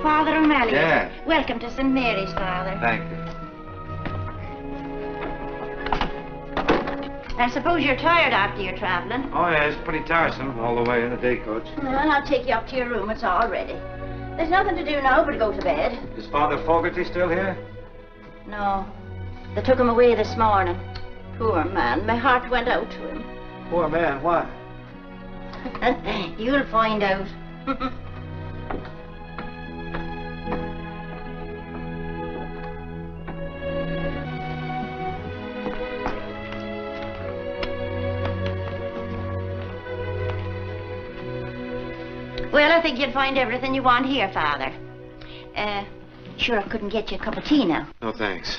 Father O'Malley. Yes. Welcome to St. Mary's, Father. Thank you. I suppose you're tired after your traveling. Oh, yeah, it's pretty tiresome all the way in the day coach. Well, I'll take you up to your room. It's all ready. There's nothing to do now but go to bed. Is Father Fogarty still here? No. They took him away this morning. Poor man. My heart went out to him. Poor man, what? You'll find out. Well, I think you'll find everything you want here, Father. Sure, I couldn't get you a cup of tea now. No, thanks.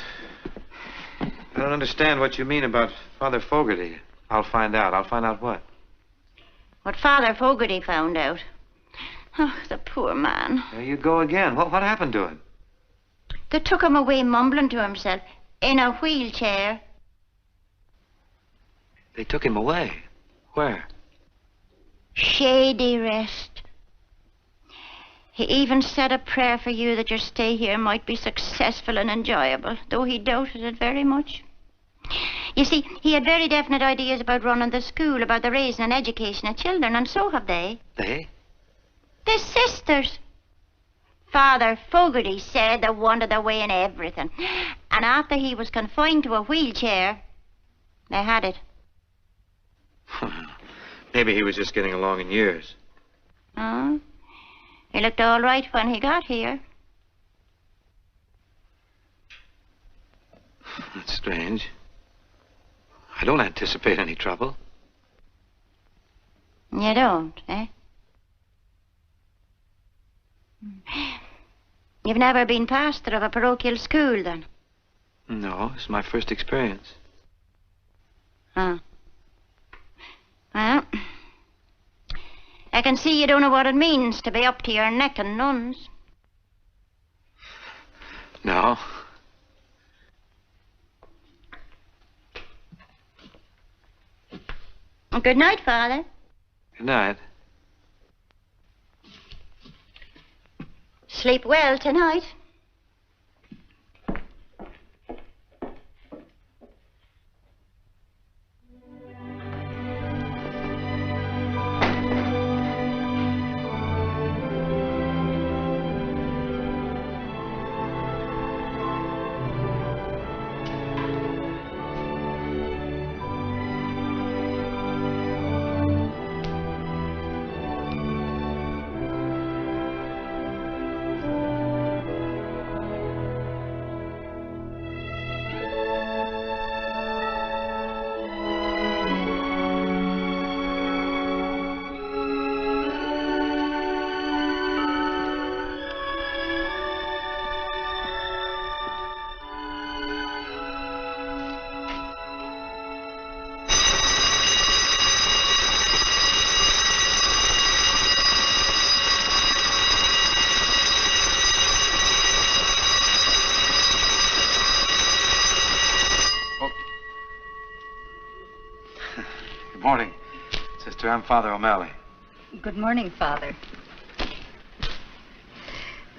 I don't understand what you mean about Father Fogarty. I'll find out. I'll find out what? What Father Fogarty found out. Oh, the poor man. There you go again. What happened to him? They took him away mumbling to himself in a wheelchair. They took him away? Where? Shady Rest. He even said a prayer for you that your stay here might be successful and enjoyable, though he doubted it very much. You see, he had very definite ideas about running the school, about the raising and education of children, and so have they. They? The sisters. Father Fogarty said they wanted their way in everything. And after he was confined to a wheelchair, they had it. Maybe he was just getting along in years. Oh? He looked all right when he got here. That's strange. I don't anticipate any trouble. You don't, eh? You've never been pastor of a parochial school, then? No, it's my first experience. Huh. Well, I can see you don't know what it means to be up to your neck in nuns. No. Good night, Father. Good night. Sleep well tonight. Good morning, Sister. I'm Father O'Malley. Good morning, Father.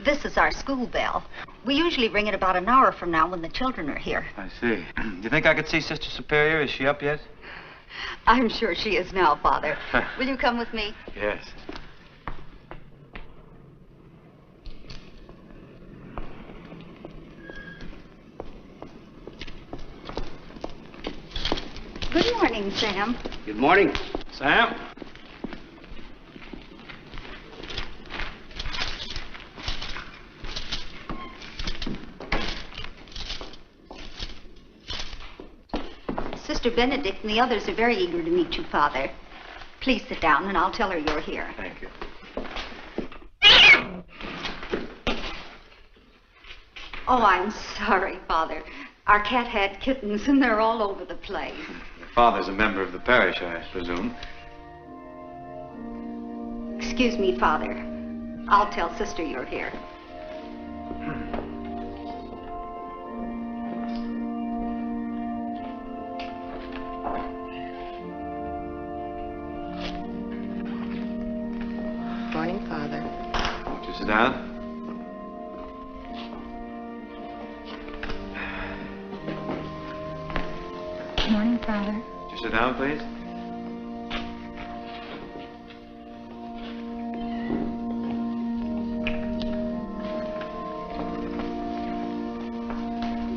This is our school bell. We usually ring it about an hour from now when the children are here. I see. Do you think I could see Sister Superior? Is she up yet? I'm sure she is now, Father. Will you come with me? Yes. Good morning, Sam. Good morning. Sam? Sister Benedict and the others are very eager to meet you, Father. Please sit down and I'll tell her you're here. Thank you. Oh, I'm sorry, Father. Our cat had kittens and they're all over the place. Your father's a member of the parish, I presume. Excuse me, Father. I'll tell Sister you're here. Morning, Father. Won't you sit down? sit down, please?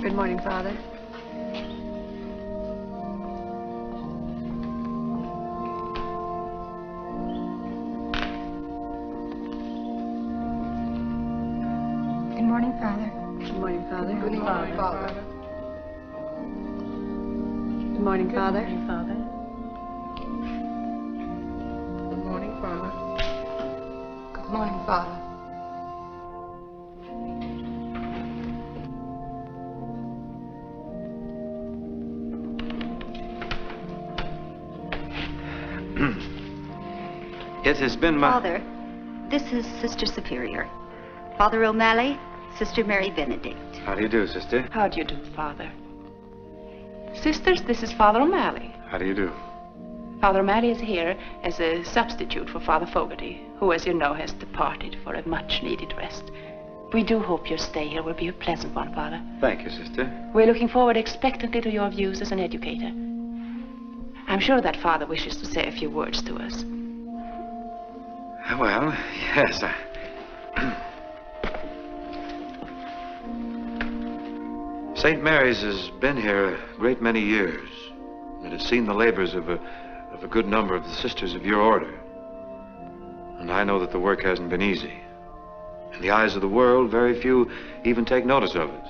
Good morning, Father. Good morning, Father. Good morning, Father. Good morning, Father. Good morning, Father. Good morning, Father. Good morning, Father. It has been my... Father, this is Sister Superior. Father O'Malley, Sister Mary Benedict. How do you do, sister? How do you do, Father? Sisters, this is Father O'Malley. How do you do? Father O'Malley is here as a substitute for Father Fogarty, who, as you know, has departed for a much-needed rest. We do hope your stay here will be a pleasant one, Father. Thank you, sister. We're looking forward expectantly to your views as an educator. I'm sure that Father wishes to say a few words to us. Well, yes, St. Mary's has been here a great many years. It has seen the labors of a good number of the sisters of your order. And I know that the work hasn't been easy. In the eyes of the world, very few even take notice of it.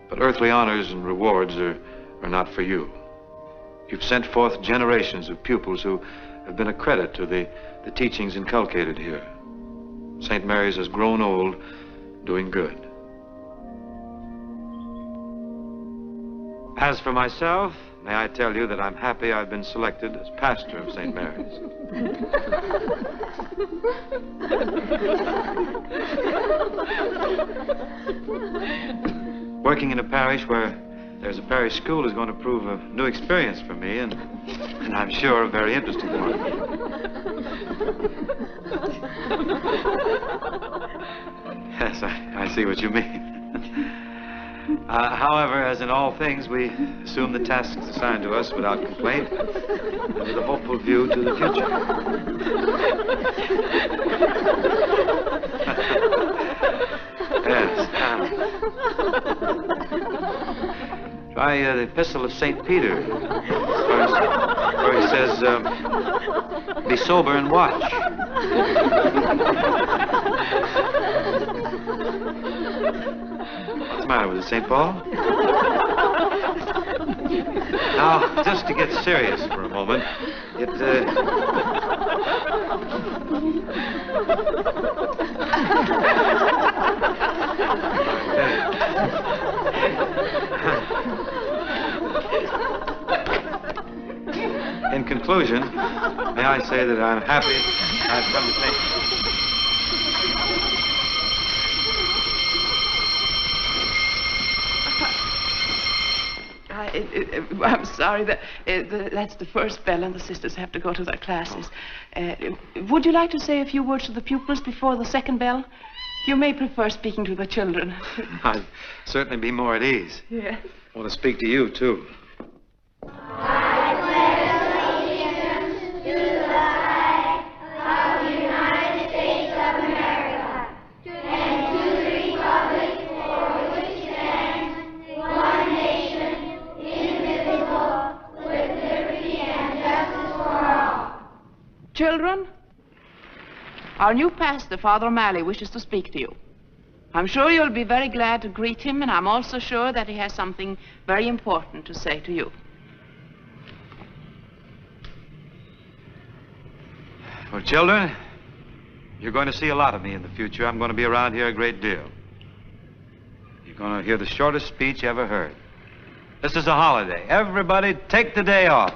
But earthly honors and rewards are not for you. You've sent forth generations of pupils who have been a credit to the teachings inculcated here. St. Mary's has grown old, doing good. As for myself, may I tell you that I'm happy I've been selected as pastor of St. Mary's. Working in a parish where there's a parish school is going to prove a new experience for me, and I'm sure a very interesting one. Yes, I see what you mean. However, as in all things, we assume the tasks assigned to us without complaint and with a hopeful view to the future. Yes. Try the Epistle of St. Peter, where he says, be sober and watch. What's the matter with it, St. Paul? Now, just to get serious for a moment, in conclusion, may I say that I'm happy I've come to think... I'm sorry, that's the first bell and the sisters have to go to their classes. Would you like to say a few words to the pupils before the second bell? You may prefer speaking to the children. I'd certainly be more at ease. Yes. I want to speak to you, too. Children, our new pastor, Father O'Malley, wishes to speak to you. I'm sure you'll be very glad to greet him, and I'm also sure that he has something very important to say to you. Well, children, you're going to see a lot of me in the future. I'm going to be around here a great deal. You're going to hear the shortest speech you ever heard. This is a holiday. Everybody take the day off.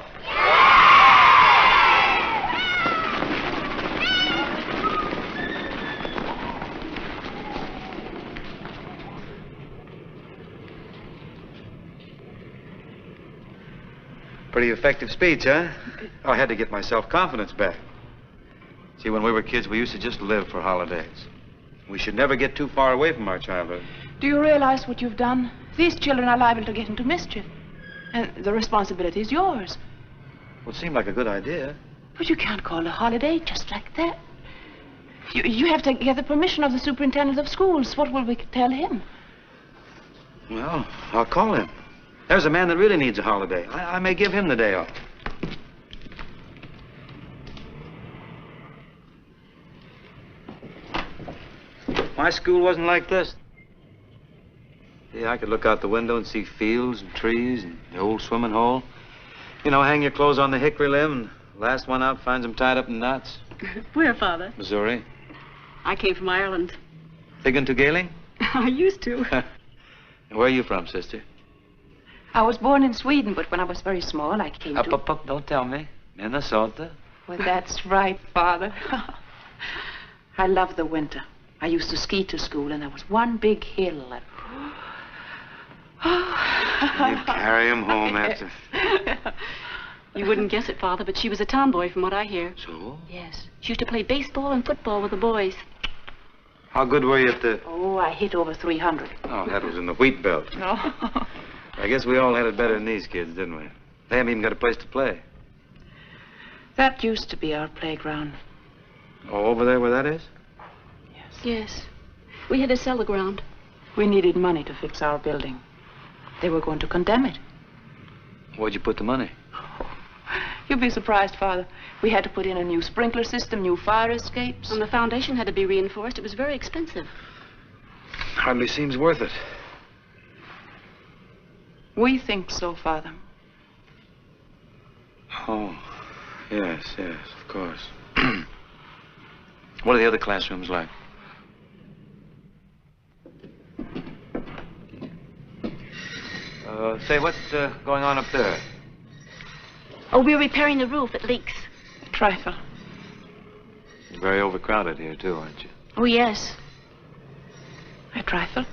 Pretty effective speech, huh? Oh, I had to get my self-confidence back. See, when we were kids, we used to just live for holidays. We should never get too far away from our childhood. Do you realize what you've done? These children are liable to get into mischief, and the responsibility is yours. Well, it seemed like a good idea. But you can't call a holiday just like that. You have to get the permission of the superintendent of schools. What will we tell him? Well, I'll call him. There's a man that really needs a holiday. I may give him the day off. My school wasn't like this. Yeah, I could look out the window and see fields and trees and the old swimming hole. You know, hang your clothes on the hickory limb and the last one out finds them tied up in knots. Where, Father? Missouri. I came from Ireland. Thinking to Gaelic? I used to. And where are you from, sister? I was born in Sweden, but when I was very small, I came to... Up, don't tell me. Minnesota. Well, that's right, Father. I love the winter. I used to ski to school, and there was one big hill. And... You carry him home after... You wouldn't guess it, Father, but she was a tomboy from what I hear. So? Yes. She used to play baseball and football with the boys. How good were you at the... Oh, I hit over 300. Oh, that was in the wheat belt. No. I guess we all had it better than these kids, didn't we? They haven't even got a place to play. That used to be our playground. Oh, over there where that is? Yes. We had to sell the ground. We needed money to fix our building. They were going to condemn it. Where'd you put the money? You'd be surprised, Father. We had to put in a new sprinkler system, new fire escapes. And the foundation had to be reinforced. It was very expensive. Hardly seems worth it. We think so, Father. Oh, yes, of course. What are the other classrooms like? Say, what's going on up there? Oh, we're repairing the roof. It leaks. A trifle. You're very overcrowded here, too, aren't you? Oh, yes. A trifle.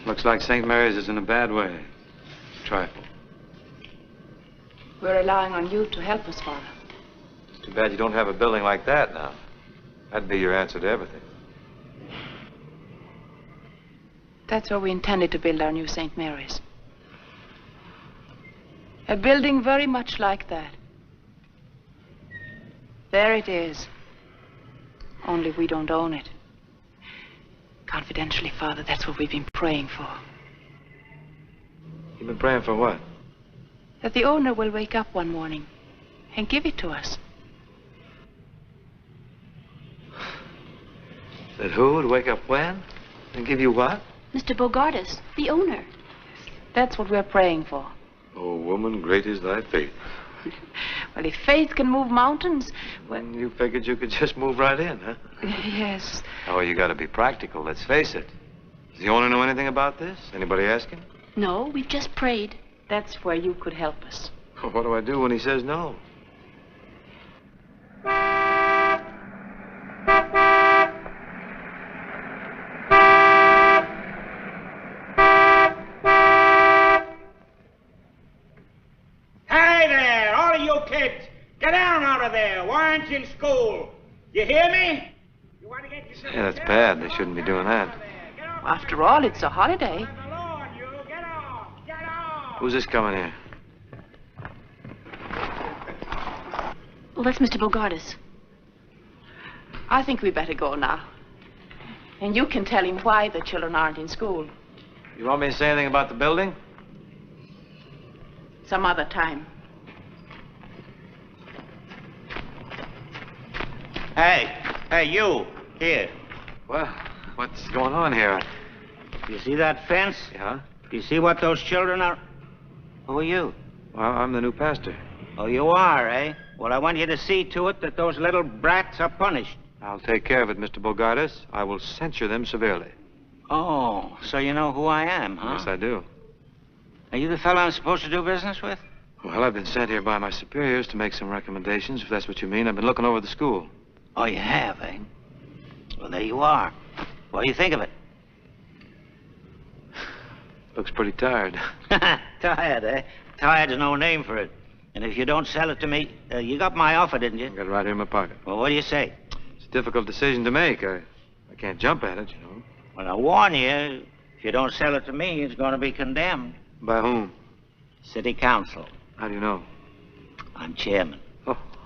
Looks like St. Mary's is in a bad way. Trifle. We're relying on you to help us, Father. Too bad you don't have a building like that now. That'd be your answer to everything. That's where we intended to build our new St. Mary's. A building very much like that. There it is. Only we don't own it. Confidentially, Father, that's what we've been praying for. You've been praying for what? That the owner will wake up one morning and give it to us. That who would wake up when? And give you what? Mr. Bogardus, the owner. That's what we're praying for. Oh, woman, great is thy faith. Well, if faith can move mountains, well... And you figured you could just move right in, huh? Yes. Oh, you gotta be practical, let's face it. Does the owner know anything about this? Anybody ask him? No, we've just prayed. That's where you could help us. Well, what do I do when he says no? Hey there, all of you kids, get down out of there. Why aren't you in school? You hear me? You want to get yourself... Yeah, that's bad. They shouldn't be doing that. After all, it's a holiday. Get off! Who's this coming here? Well, that's Mr. Bogardus. I think we better go now. And you can tell him why the children aren't in school. You want me to say anything about the building? Some other time. Hey, you, here. Well, what's going on here? You see that fence? Yeah? You see what those children are? Who are you? Well, I'm the new pastor. Oh, you are, eh? Well, I want you to see to it that those little brats are punished. I'll take care of it, Mr. Bogardus. I will censure them severely. Oh, so you know who I am, huh? Yes, I do. Are you the fellow I'm supposed to do business with? Well, I've been sent here by my superiors to make some recommendations, if that's what you mean. I've been looking over the school. Oh, you have, eh? Well, there you are. What do you think of it? Looks pretty tired. Tired, eh? Tired's no name for it. And if you don't sell it to me, you got my offer, didn't you? I got it right here in my pocket. Well, what do you say? It's a difficult decision to make. I I can't jump at it, you know. Well, I warn you, if you don't sell it to me, it's going to be condemned. By whom? City Council. How do you know? I'm chairman.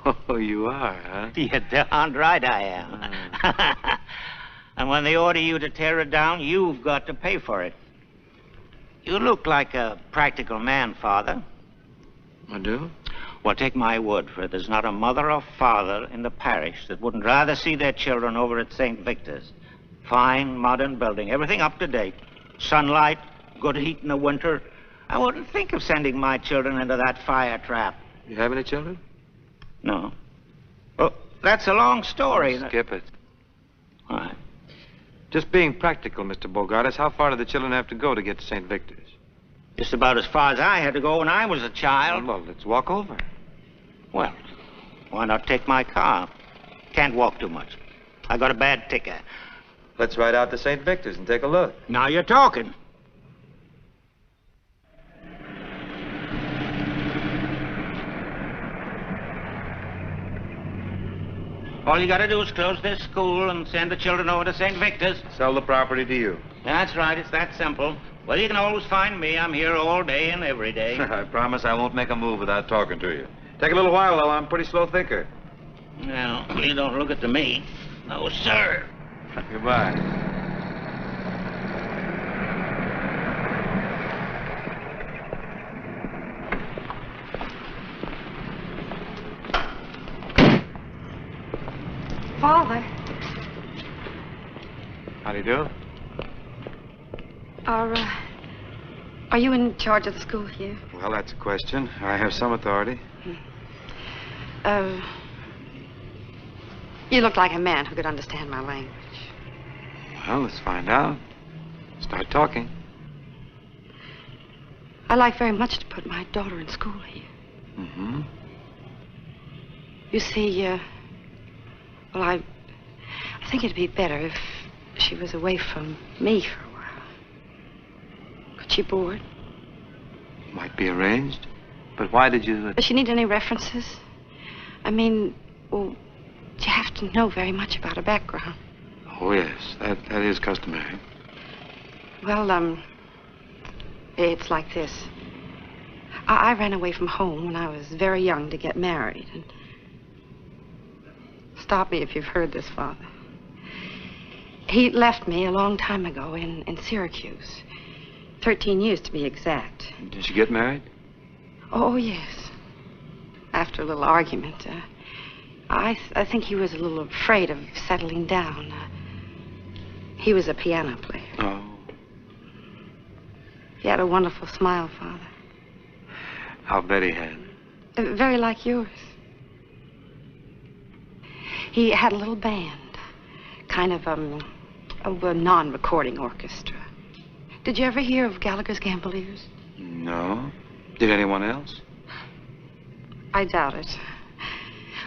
Oh, you are, huh? You're darned right I am. And when they order you to tear it down, you've got to pay for it. You look like a practical man, Father. I do? Well, take my word for it. There's not a mother or father in the parish that wouldn't rather see their children over at St. Victor's. Fine, modern building, everything up to date. Sunlight, good heat in the winter. I wouldn't think of sending my children into that fire trap. You have any children? No. Well, that's a long story. Skip it. All right. Just being practical, Mr. Bogartis, how far do the children have to go to get to St. Victor's? Just about as far as I had to go when I was a child. Well, let's walk over. Well, why not take my car? Can't walk too much. I got a bad ticker. Let's ride out to St. Victor's and take a look. Now you're talking. All you got to do is close this school and send the children over to St. Victor's. Sell the property to you. That's right. It's that simple. Well, you can always find me. I'm here all day and every day. I promise I won't make a move without talking to you. Take a little while, though. I'm a pretty slow thinker. Well, you don't look it to me. No, sir. Goodbye. Father, How do you do? are you in charge of the school here? Well, that's a question. I have some authority. You look like a man who could understand my language. Well, let's find out. Start talking. I like very much to put my daughter in school here. Mm-hmm. You see, well, I think it'd be better if she was away from me for a while. Could she board? Might be arranged. But why did you... Does she need any references? I mean, well, you have to know very much about her background. Oh, yes. That is customary. Well, it's like this. I ran away from home when I was very young to get married. And stop me if you've heard this, Father. He left me a long time ago in Syracuse. 13 years to be exact. Did you get married? Oh, yes. After a little argument. I think he was a little afraid of settling down. He was a piano player. Oh. He had a wonderful smile, Father. I'll bet he had. Very like yours. He had a little band. Kind of a non-recording orchestra. Did you ever hear of Gallagher's Gambliers? No. Did anyone else? I doubt it.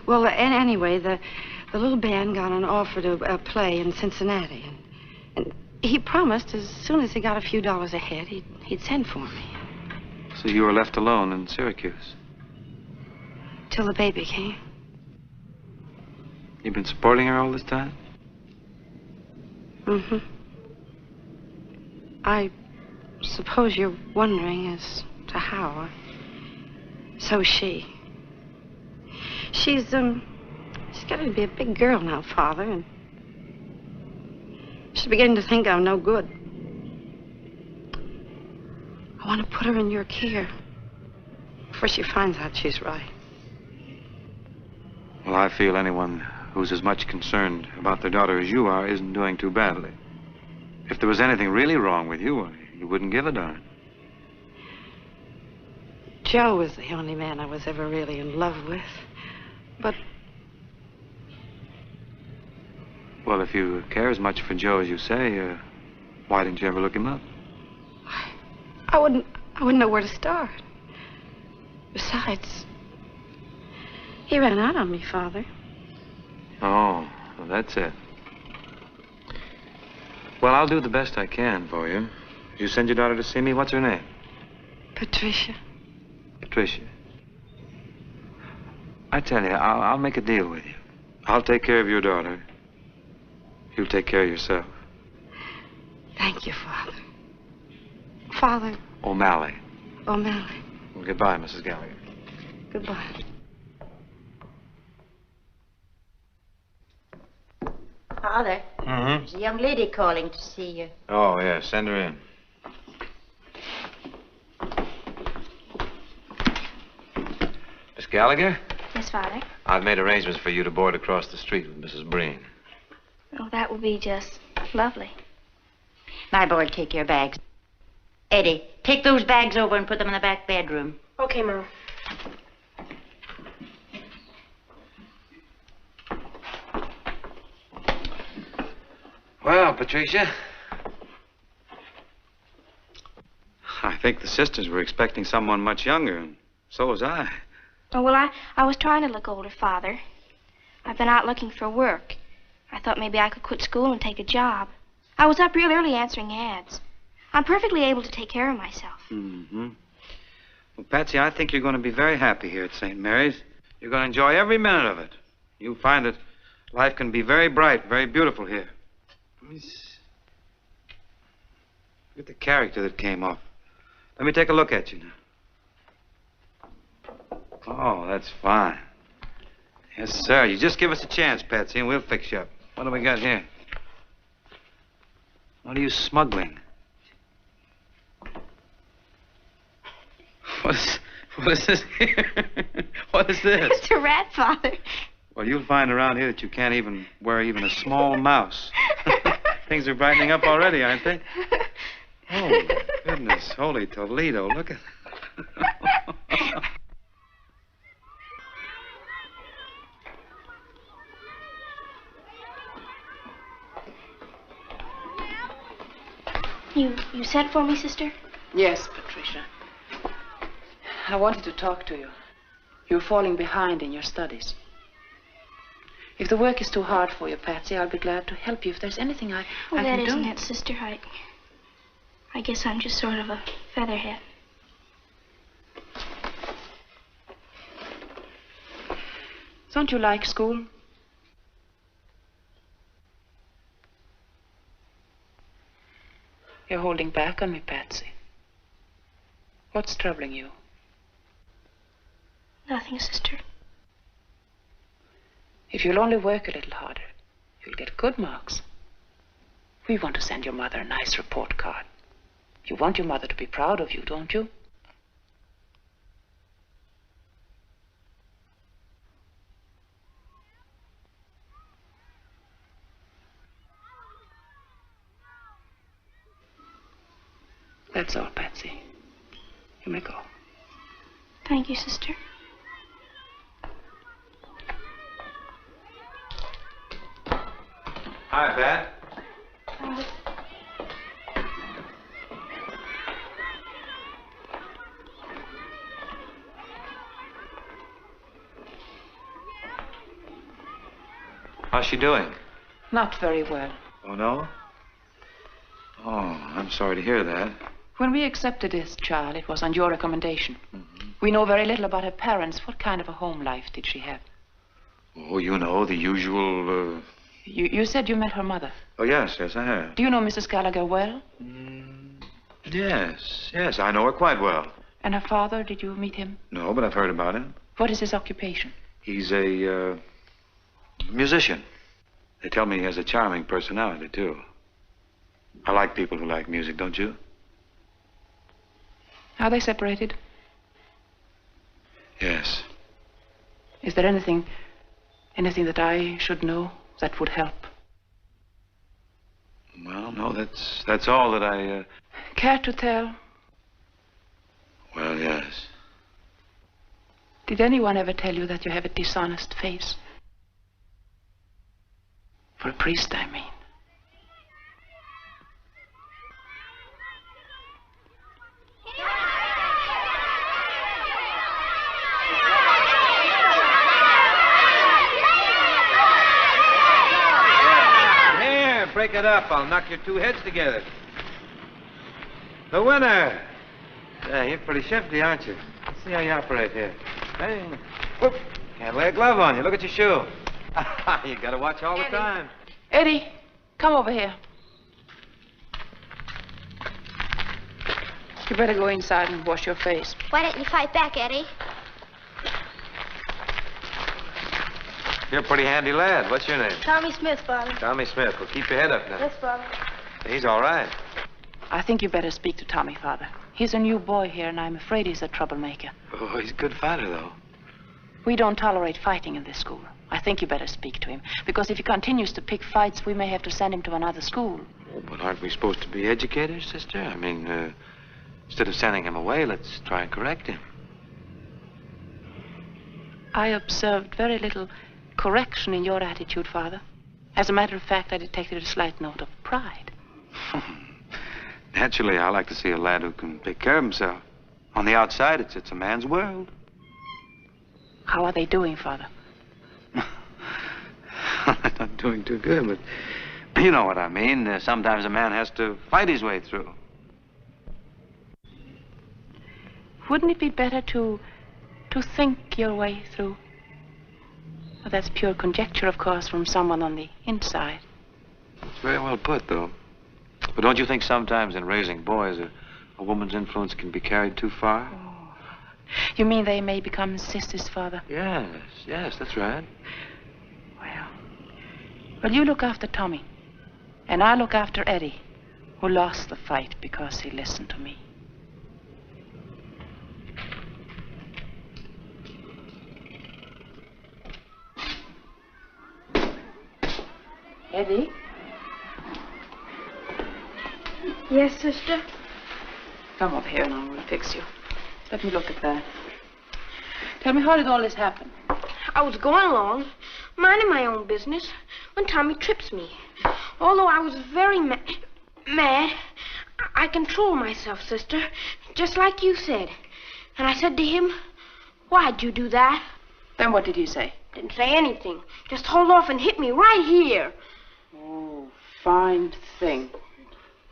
Well, anyway, the little band got an offer to play in Cincinnati. And he promised as soon as he got a few dollars ahead, he'd send for me. So you were left alone in Syracuse? Till the baby came. You've been supporting her all this time? Mm-hmm. I suppose you're wondering as to how. So's she. She's getting to be a big girl now, Father, and she's beginning to think I'm no good. I want to put her in your care before she finds out she's right. Well, I feel anyone who's as much concerned about their daughter as you are isn't doing too badly. If there was anything really wrong with you, you wouldn't give a darn. Joe was the only man I was ever really in love with. But... Well, if you care as much for Joe as you say, why didn't you ever look him up? I wouldn't know where to start. Besides, he ran out on me, Father. Oh, well, that's it. Well, I'll do the best I can for you. You send your daughter to see me. What's her name? Patricia. Patricia. I tell you, I'll make a deal with you. I'll take care of your daughter. You take care of yourself. Thank you, Father. Father O'Malley. O'Malley. Well, goodbye, Mrs. Gallagher. Goodbye. Father, Mm-hmm. there's a young lady calling to see you. Oh, yeah, send her in. Miss Gallagher, Yes, Father. I've made arrangements for you to board across the street with Mrs. Breen. Oh, that would be just lovely. My boy, take your bags. Eddie, take those bags over and put them in the back bedroom. Okay, Mom. Well, Patricia, I think the sisters were expecting someone much younger, and so was I. Oh, well, I was trying to look older, Father. I've been out looking for work. I thought maybe I could quit school and take a job. I was up real early answering ads. I'm perfectly able to take care of myself. Mm-hmm. Well, Patsy, I think you're going to be very happy here at St. Mary's. You're going to enjoy every minute of it. You'll find that life can be very bright, very beautiful here. Look at the character that came off. Let me take a look at you now. Oh, that's fine. Yes, sir. You just give us a chance, Patsy, and we'll fix you up. What do we got here? What are you smuggling? What is this here? What is this? It's a rat, Father. Well, you'll find around here that you can't even wear even a small mouse. Things are brightening up already, aren't they? Oh, goodness. Holy Toledo. Look at You sent for me, sister? Yes, Patricia. I wanted to talk to you. You're falling behind in your studies. If the work is too hard for you, Patsy, I'll be glad to help you. If there's anything I Well, can that do. isn't it, sister. I guess I'm just sort of a featherhead. Don't you like school? You're holding back on me, Patsy. What's troubling you? Nothing, sister. If you'll only work a little harder, you'll get good marks. We want to send your mother a nice report card. You want your mother to be proud of you, don't you? That's all, Patsy. You may go. Thank you, sister. Hi, Pat. How's she doing? Not very well. Oh, no? Oh, I'm sorry to hear that. When we accepted this child, it was on your recommendation. Mm-hmm. We know very little about her parents. What kind of a home life did she have? Oh, you know, the usual, You said you met her mother. Oh, yes, I have. Do you know Mrs. Gallagher well? Yes, I know her quite well. And her father, did you meet him? No, but I've heard about him. What is his occupation? He's a, musician. They tell me he has a charming personality, too. I like people who like music, don't you? Are they separated? Yes. Is there anything that I should know that would help? Well, no, that's all that I, Care to tell? Well, yes. Did anyone ever tell you that you have a dishonest face? For a priest, I mean. Here, break it up. I'll knock your two heads together. The winner. Yeah, you're pretty shifty, aren't you? Let's see how you operate here. Hey, whoop. Can't lay a glove on you. Look at your shoe. You gotta watch all the time. Eddie, come over here. You better go inside and wash your face. Why don't you fight back, Eddie? You're a pretty handy lad. What's your name? Tommy Smith, Father. Tommy Smith. Well, keep your head up now. Yes, Father. He's all right. I think you better speak to Tommy, Father. He's a new boy here, and I'm afraid he's a troublemaker. Oh, he's a good fighter, though. We don't tolerate fighting in this school. I think you better speak to him, because if he continues to pick fights, we may have to send him to another school. Oh, but aren't we supposed to be educators, sister? I mean, instead of sending him away, let's try and correct him. I observed very little correction in your attitude, Father. As a matter of fact, I detected a slight note of pride. Naturally, I like to see a lad who can take care of himself. On the outside, it's a man's world. How are they doing, Father? They're not doing too good, but you know what I mean. Sometimes a man has to fight his way through. Wouldn't it be better to think your way through? Well, that's pure conjecture, of course, from someone on the inside. It's very well put, though. But don't you think sometimes in raising boys, a woman's influence can be carried too far? Oh. You mean they may become sisters, Father? Yes, that's right. Well, you look after Tommy, and I'll look after Eddie, who lost the fight because he listened to me. Eddie? Yes, sister? Come up here and I will fix you. Let me look at that. Tell me, how did all this happen? I was going along, minding my own business, when Tommy trips me. Although I was very mad, I controlled myself, sister, just like you said. And I said to him, "Why'd you do that?" Then what did he say? Didn't say anything. Just hauled off and hit me right here. Oh, fine thing.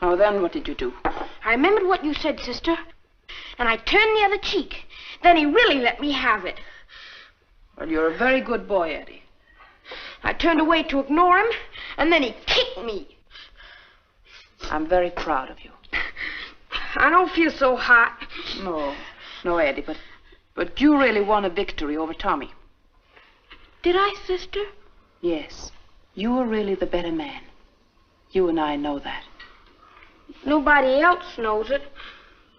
Oh, then what did you do? I remembered what you said, sister, and I turned the other cheek. Then he really let me have it. Well, you're a very good boy, Eddie. I turned away to ignore him, and then he kicked me. I'm very proud of you. I don't feel so hot. No, Eddie, but you really won a victory over Tommy. Did I, sister? Yes. You were really the better man. You and I know that. Nobody else knows it.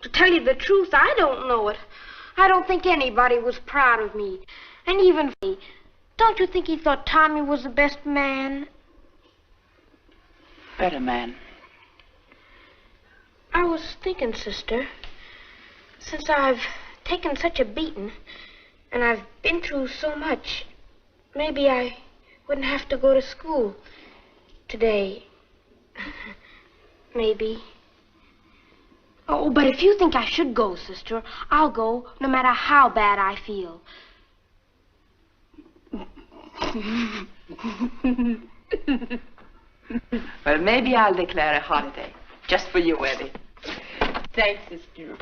To tell you the truth, I don't know it. I don't think anybody was proud of me. And even me. Don't you think he thought Tommy was the best man? Better man. I was thinking, sister, since I've taken such a beating, and I've been through so much, maybe I wouldn't have to go to school today. Maybe. Oh, but if you think I should go, sister, I'll go no matter how bad I feel. Well, maybe I'll declare a holiday. Just for you, Eddie. Thanks, sister.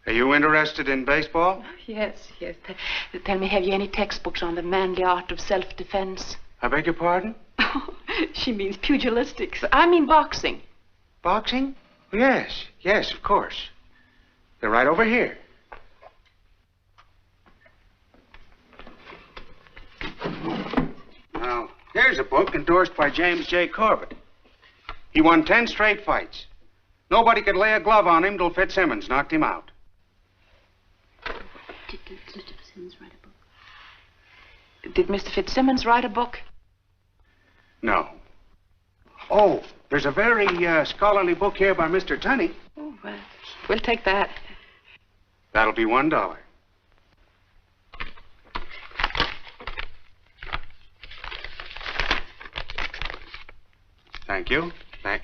Are you interested in baseball? Yes. Tell me, have you any textbooks on the manly art of self-defense? I beg your pardon? She means pugilistics. I mean boxing. Boxing? Yes, of course. They're right over here. Now, here's a book endorsed by James J. Corbett. He won 10 straight fights. Nobody could lay a glove on him till Fitzsimmons knocked him out. Did Mr. Fitzsimmons write a book? No. Oh, there's a very scholarly book here by Mr. Tunney. Oh, well, we'll take that. That'll be $1. Thank you. Thank.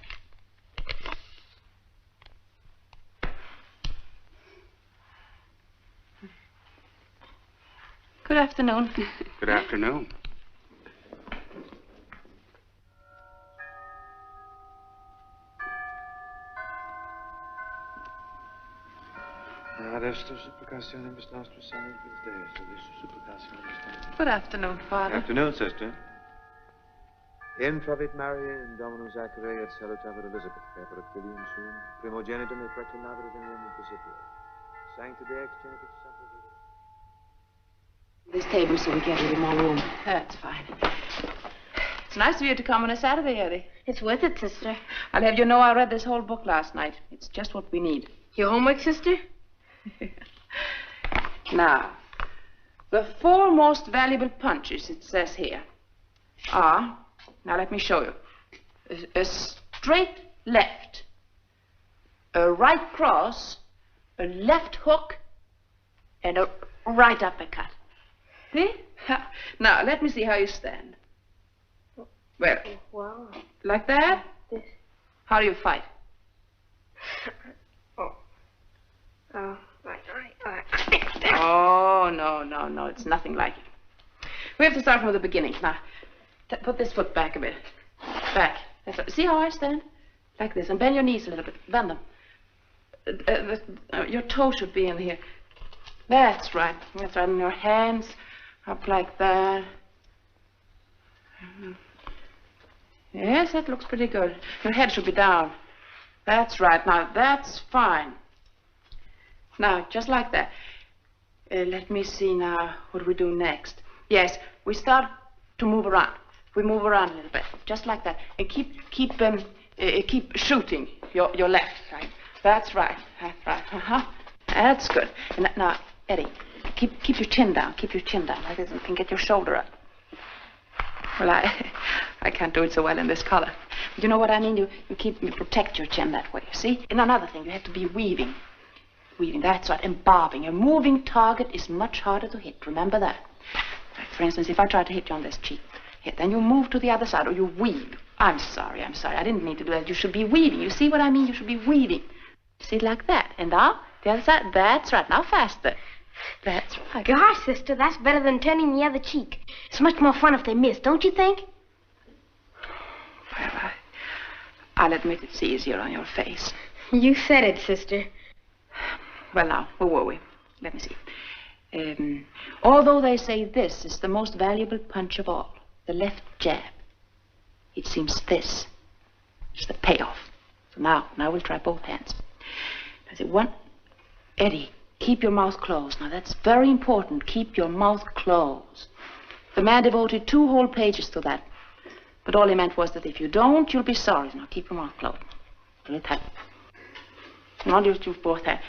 Good afternoon. Good afternoon. Good afternoon, Father. Afternoon, sister. Intravit Maria in Dominum Zachary et salutabat Elizabeth, Caput Filium sum, primogenitum et preternavitum in Roman Principio. Sancta Deus genitus semper. This table so we get a little more room. That's fine. It's nice of you to come on a Saturday, Eddie. It's worth it, sister. I'll have you know I read this whole book last night. It's just what we need. Your homework, sister? Now, the 4 most valuable punches, it says here, are, now let me show you, a straight left, a right cross, a left hook, and a right uppercut. See? Now, let me see how you stand. Well, Wow. like that? This. How do you fight? Oh, no, it's nothing like it. We have to start from the beginning. Now, put this foot back a bit. Back. That's right. See how I stand? Like this. And bend your knees a little bit. Bend them. Your toe should be in here. That's right. That's right. And your hands up like that. Yes, that looks pretty good. Your head should be down. That's right. Now, that's fine. Now, just like that. Let me see now. What do we do next? Yes, we start to move around. We move around a little bit, just like that, and keep shooting your left. Right. That's right. That's right. That's good. And now, Eddie, keep your chin down. Keep your chin down like this, and get your shoulder up. Well, I can't do it so well in this collar. But you know what I mean? You protect your chin that way. See? And another thing, you have to be weaving. Weaving, that's right, and bobbing. A moving target is much harder to hit. Remember that. For instance, if I try to hit you on this cheek, then you move to the other side, or you weave. I'm sorry. I didn't mean to do that. You should be weaving. You see what I mean? You should be weaving. See, like that. And now, the other side. That's right. Now faster. That's right. Gosh, sister, that's better than turning the other cheek. It's much more fun if they miss, don't you think? Well, I'll admit it's easier on your face. You said it, sister. Well, now, where were we? Let me see. Although they say this is the most valuable punch of all, the left jab, it seems this is the payoff. So now we'll try both hands. Does it one? Eddie, keep your mouth closed. Now, that's very important. Keep your mouth closed. The man devoted 2 whole pages to that. But all he meant was that if you don't, you'll be sorry. Now, keep your mouth closed. Do it tight. Now, you both hands.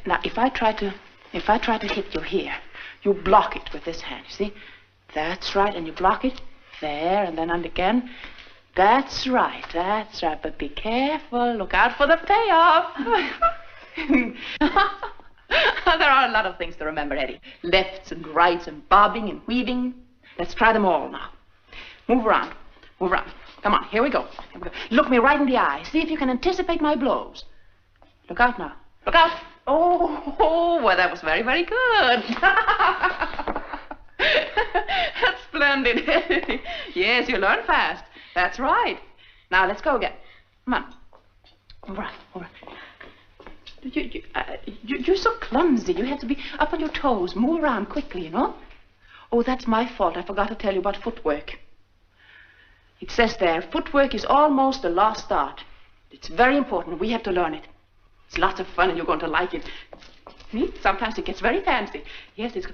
Now, if I try to hit you here, you block it with this hand, you see? That's right, and you block it there, and then again. That's right, but be careful, look out for the payoff. There are a lot of things to remember, Eddie. Lefts and rights and bobbing and weaving. Let's try them all now. Move around. Come on, here we go. Look me right in the eye. See if you can anticipate my blows. Look out now. Look out. Oh, well, that was very, very good. That's splendid. Yes, you learn fast. That's right. Now, let's go again. Come on. All right. You're so clumsy. You have to be up on your toes. Move around quickly, you know. Oh, that's my fault. I forgot to tell you about footwork. It says there, footwork is almost a lost art. It's very important. We have to learn it. It's lots of fun, and you're going to like it. See? Sometimes it gets very fancy. Yes, it's...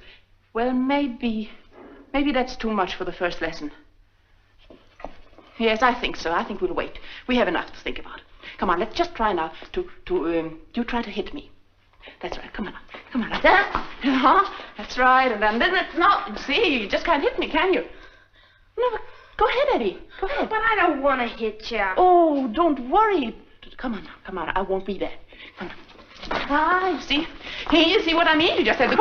Well, maybe that's too much for the first lesson. Yes, I think so. I think we'll wait. We have enough to think about. Come on, let's just try now you try to hit me. That's right. Come on. Like that. That's right. And then it's not... See, you just can't hit me, can you? No, but go ahead, Eddie. Go ahead. But I don't want to hit you. Oh, don't worry. Come on. I won't be there. Come on. You see? You see what I mean? You just have to...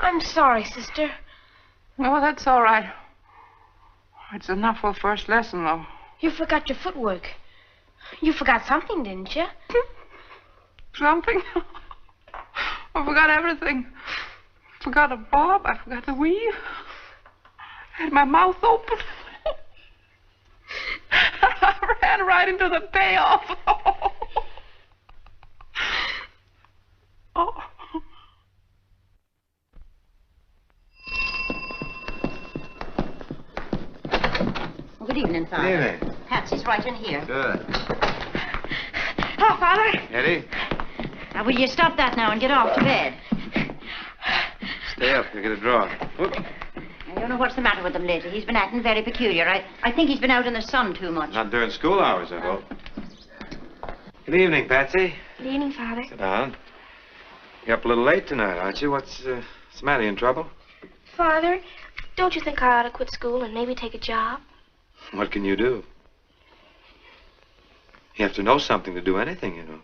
I'm sorry, sister. Oh, that's all right. It's enough for the first lesson, though. You forgot your footwork. You forgot something, didn't you? Something? I forgot everything. Forgot a bob. I forgot the weave. Had my mouth open. I ran right into the payoff. Oh. Well, good evening, Father. Good evening. Patsy's right in here. Good. Hello, Father. Eddie, Now, will you stop that now and get off to bed? stay up. You'll get a draw. Whoop. I don't know what's the matter with him lately. He's been acting very peculiar. I think he's been out in the sun too much. Not during school hours, I hope. Good evening, Patsy. Good evening, Father. Sit down. You're up a little late tonight, aren't you? What's the matter? You in trouble? Father, don't you think I ought to quit school and maybe take a job? What can you do? You have to know something to do anything, you know.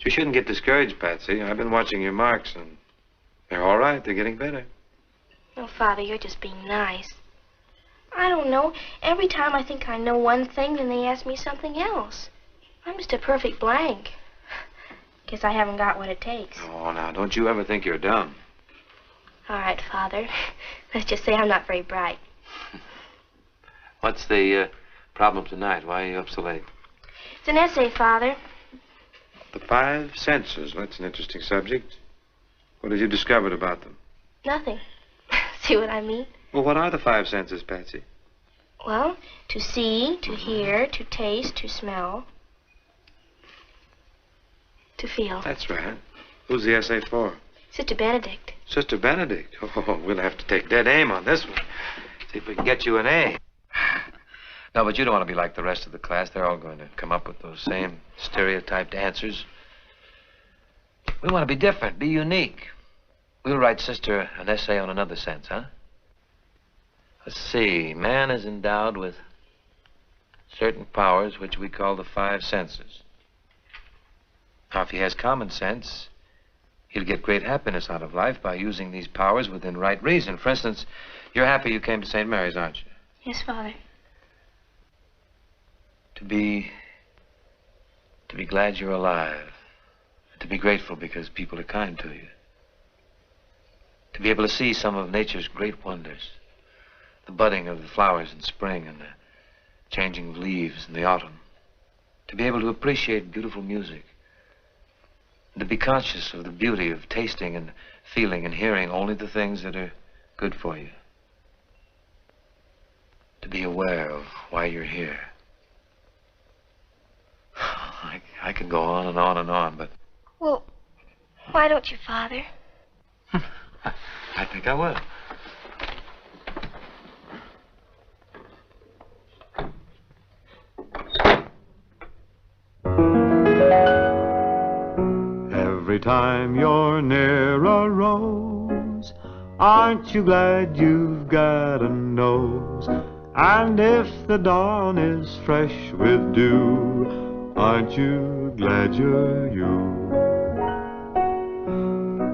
You shouldn't get discouraged, Patsy. I've been watching your marks, and they're all right. They're getting better. Oh, Father, you're just being nice. I don't know. Every time I think I know one thing, then they ask me something else. I'm just a perfect blank. Guess I haven't got what it takes. Oh, now, don't you ever think you're dumb. All right, Father. Let's just say I'm not very bright. What's the problem tonight? Why are you up so late? It's an essay, Father. The 5 senses. That's an interesting subject. What have you discovered about them? Nothing. See what I mean? Well, what are the 5 senses, Patsy? Well, to see, to hear, to taste, to smell, to feel. That's right. Who's the essay for? Sister Benedict. Sister Benedict. Oh, we'll have to take dead aim on this one. See if we can get you an A. No, but you don't want to be like the rest of the class. They're all going to come up with those same stereotyped answers. We want to be different, be unique. We'll write Sister an essay on another sense, huh? Let's see. Man is endowed with certain powers which we call the 5 senses. Now, if he has common sense, he'll get great happiness out of life by using these powers within right reason. For instance, you're happy you came to St. Mary's, aren't you? Yes, Father. To be glad you're alive. To be grateful because people are kind to you. To be able to see some of nature's great wonders. The budding of the flowers in spring and the changing of leaves in the autumn. To be able to appreciate beautiful music. And to be conscious of the beauty of tasting and feeling and hearing only the things that are good for you. To be aware of why you're here. I could go on and on and on, but... Well, why don't you, Father? I think I will. Every time you're near a rose, aren't you glad you've got a nose? And if the dawn is fresh with dew, aren't you glad you're you?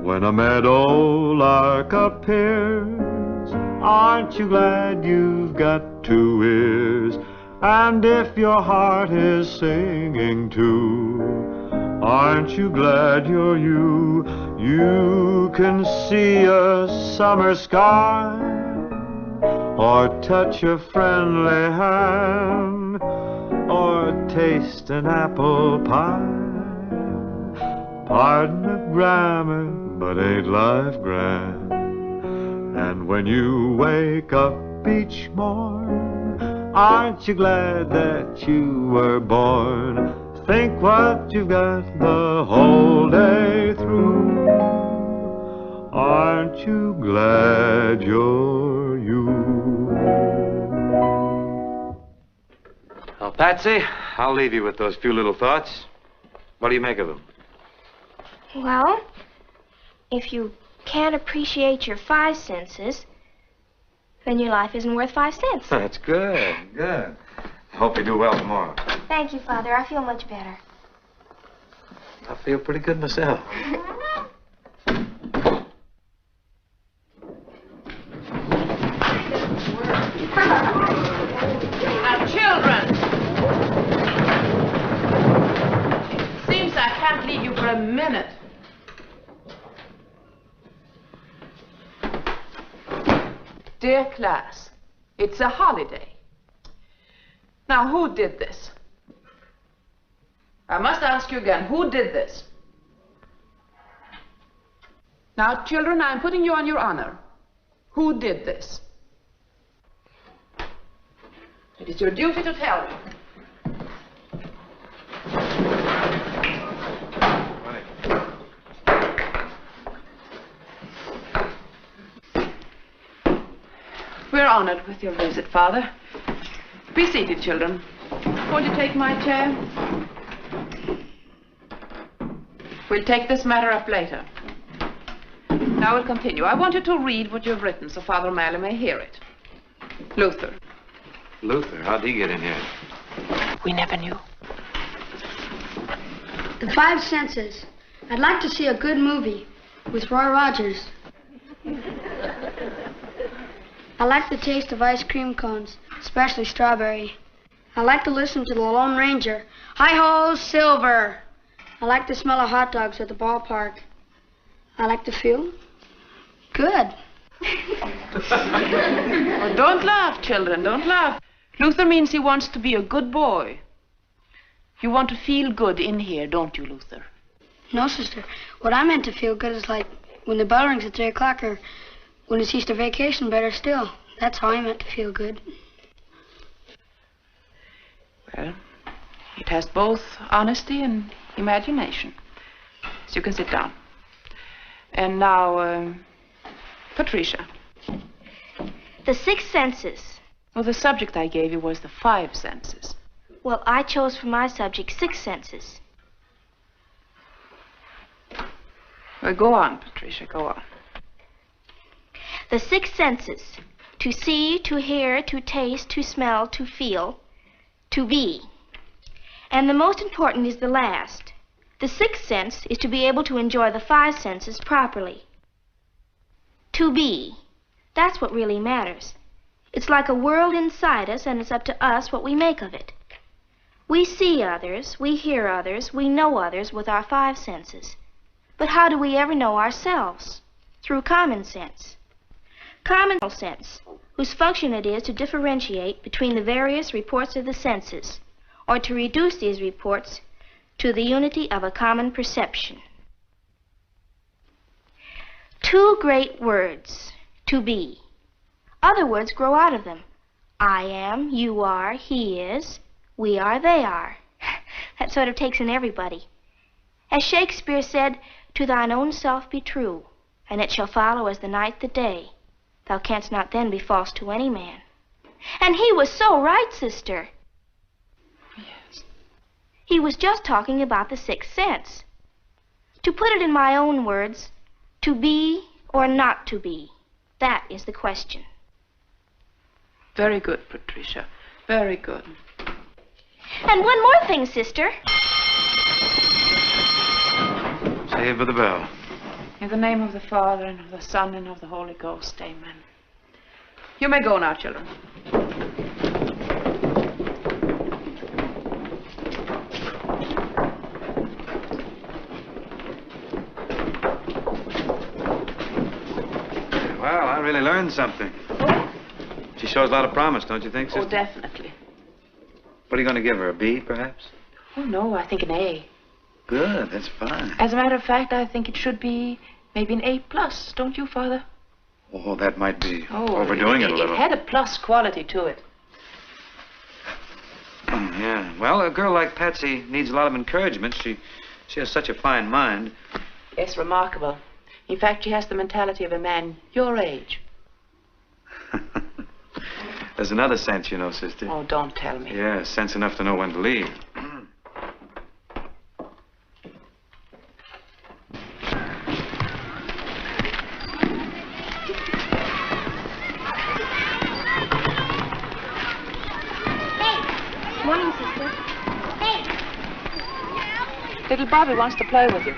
When a meadow lark appears, aren't you glad you've got 2 ears? And if your heart is singing too, aren't you glad you're you? You can see a summer sky, or touch a friendly hand, or taste an apple pie. Pardon the grammar, but ain't life grand? And when you wake up each morn, aren't you glad that you were born? Think what you've got the whole day through. Aren't you glad you're you? Well, Patsy, I'll leave you with those few little thoughts. What do you make of them? Well, if you can't appreciate your 5 senses, then your life isn't worth 5 cents. That's good, good. I hope you do well tomorrow. Thank you, Father. I feel much better. I feel pretty good myself. a minute. Dear class, it's a holiday. Now, who did this? I must ask you again, who did this? Now, children, I'm putting you on your honor. Who did this? It is your duty to tell me. We're honored with your visit, Father. Be seated, children. Won't you take my chair? We'll take this matter up later. Now we'll continue. I want you to read what you've written so Father O'Malley may hear it. Luther. Luther? How'd he get in here? We never knew. The Five Senses. I'd like to see a good movie with Roy Rogers. I like the taste of ice cream cones, especially strawberry. I like to listen to the Lone Ranger. Hi-ho, Silver! I like the smell of hot dogs at the ballpark. I like to feel good. Oh, don't laugh, children, don't laugh. Luther means he wants to be a good boy. You want to feel good in here, don't you, Luther? No, sister. What I meant to feel good is like when the bell rings at 3 o'clock or when it's Easter vacation, better still. That's how I meant to feel good. Well, it has both honesty and imagination. So you can sit down. And now, Patricia. The 6 senses. Well, the subject I gave you was the 5 senses. Well, I chose for my subject 6 senses. Well, go on, Patricia, go on. The 6 senses. To see, to hear, to taste, to smell, to feel, to be. And the most important is the last. The 6th sense is to be able to enjoy the 5 senses properly. To be. That's what really matters. It's like a world inside us, and it's up to us what we make of it. We see others, we hear others, we know others with our 5 senses. But how do we ever know ourselves? Through common sense. Common sense, whose function it is to differentiate between the various reports of the senses, or to reduce these reports to the unity of a common perception. 2 great words, to be. Other words grow out of them. I am, you are, he is, we are, they are. That sort of takes in everybody. As Shakespeare said, to thine own self be true, and it shall follow as the night the day. Thou canst not then be false to any man. And he was so right, sister. Yes. He was just talking about the 6th sense. To put it in my own words, to be or not to be, that is the question. Very good, Patricia. Very good. And one more thing, sister. Save for the bell. In the name of the Father, and of the Son, and of the Holy Ghost, amen. You may go now, children. Well, I really learned something. She shows a lot of promise, don't you think, sister? Oh, definitely. What are you going to give her, a B, perhaps? Oh, no, I think an A. Good, that's fine. As a matter of fact, I think it should be maybe an A+, don't you, Father? Oh, that might be overdoing it a little. It had a plus quality to it. Yeah. Well, a girl like Patsy needs a lot of encouragement. She has such a fine mind. Yes, remarkable. In fact, she has the mentality of a man your age. There's another sense, you know, sister. Oh, don't tell me. Yeah, sense enough to know when to leave. Morning, sister. Little Bobby wants to play with you.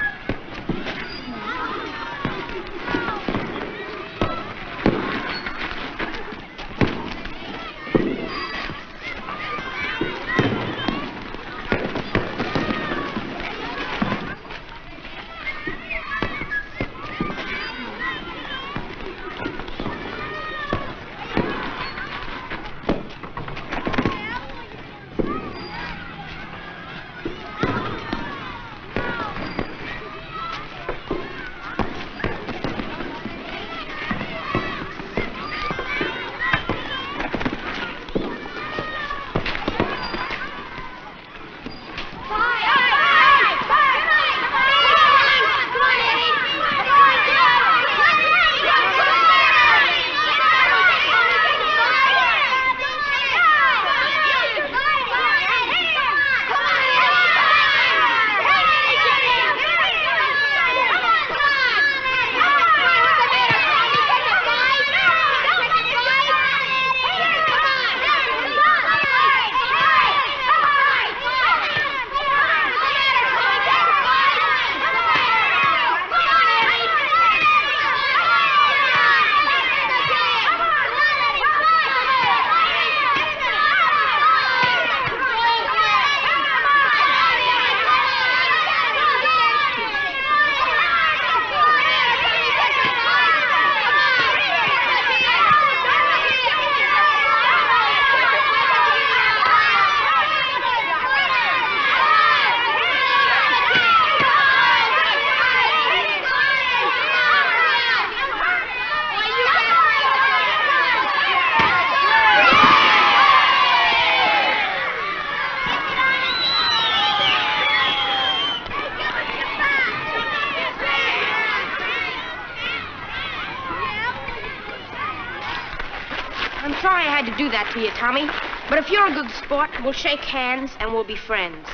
do that to you, Tommy. But if you're a good sport, we'll shake hands and we'll be friends.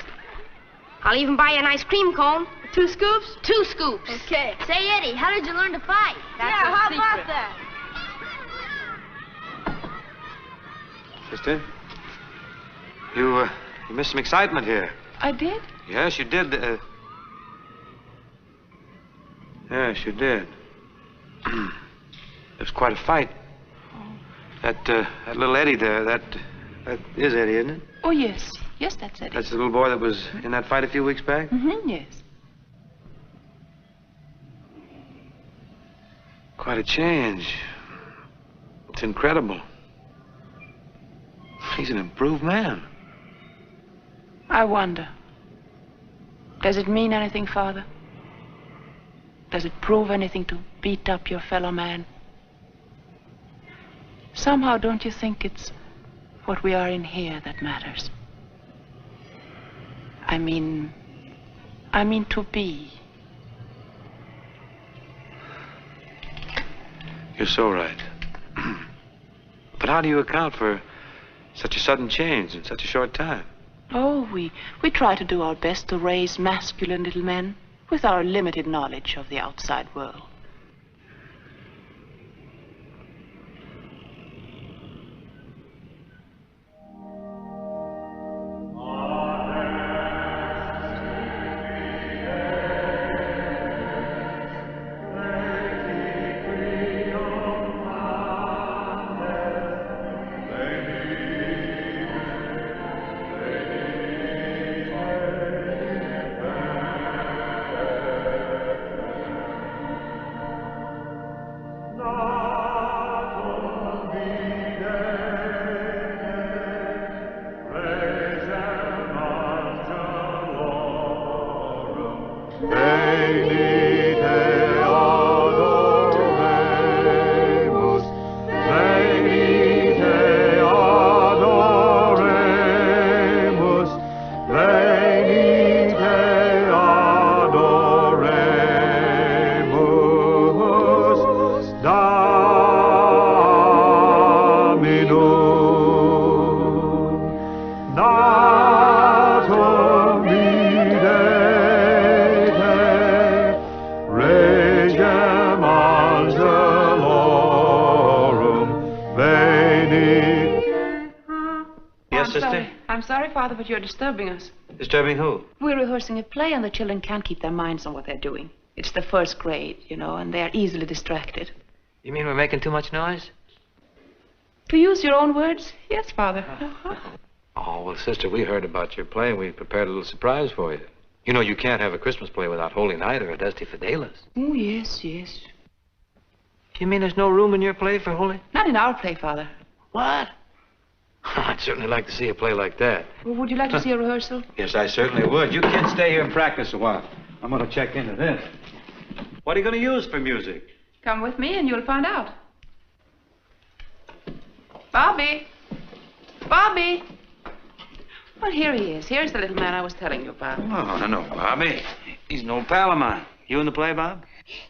I'll even buy you an ice cream cone. 2 scoops? 2 scoops. Okay. Say, Eddie, how did you learn to fight? That's how about that? Sister, you missed some excitement here. I did? Yes, you did. Yes, you did. It was quite a fight. That little Eddie there, that is Eddie, isn't it? Oh, yes. Yes, that's Eddie. That's the little boy that was in that fight a few weeks back? Mm-hmm, yes. Quite a change. It's incredible. He's an improved man. I wonder. Does it mean anything, Father? Does it prove anything to beat up your fellow man? Somehow, don't you think it's what we are in here that matters? I mean to be. You're so right. But how do you account for such a sudden change in such a short time? Oh, we try to do our best to raise masculine little men with our limited knowledge of the outside world. Father, but you're disturbing us. Disturbing who? We're rehearsing a play and the children can't keep their minds on what they're doing. It's the first grade, you know, and they're easily distracted. You mean we're making too much noise? To use your own words, yes, Father. Oh, well, Sister, we heard about your play and we prepared a little surprise for you. You know, you can't have a Christmas play without Holy Night or a Dusty Fidelis. Oh, yes, yes. You mean there's no room in your play for Holy? Not in our play, Father. What? I'd certainly like to see a play like that. Well, would you like to see a rehearsal? Yes, I certainly would. You kids stay here and practice a while. I'm going to check into this. What are you going to use for music? Come with me and you'll find out. Bobby! Bobby! Well, here he is. Here's the little man I was telling you about. Oh, I know, Bobby. He's an old pal of mine. You in the play, Bob?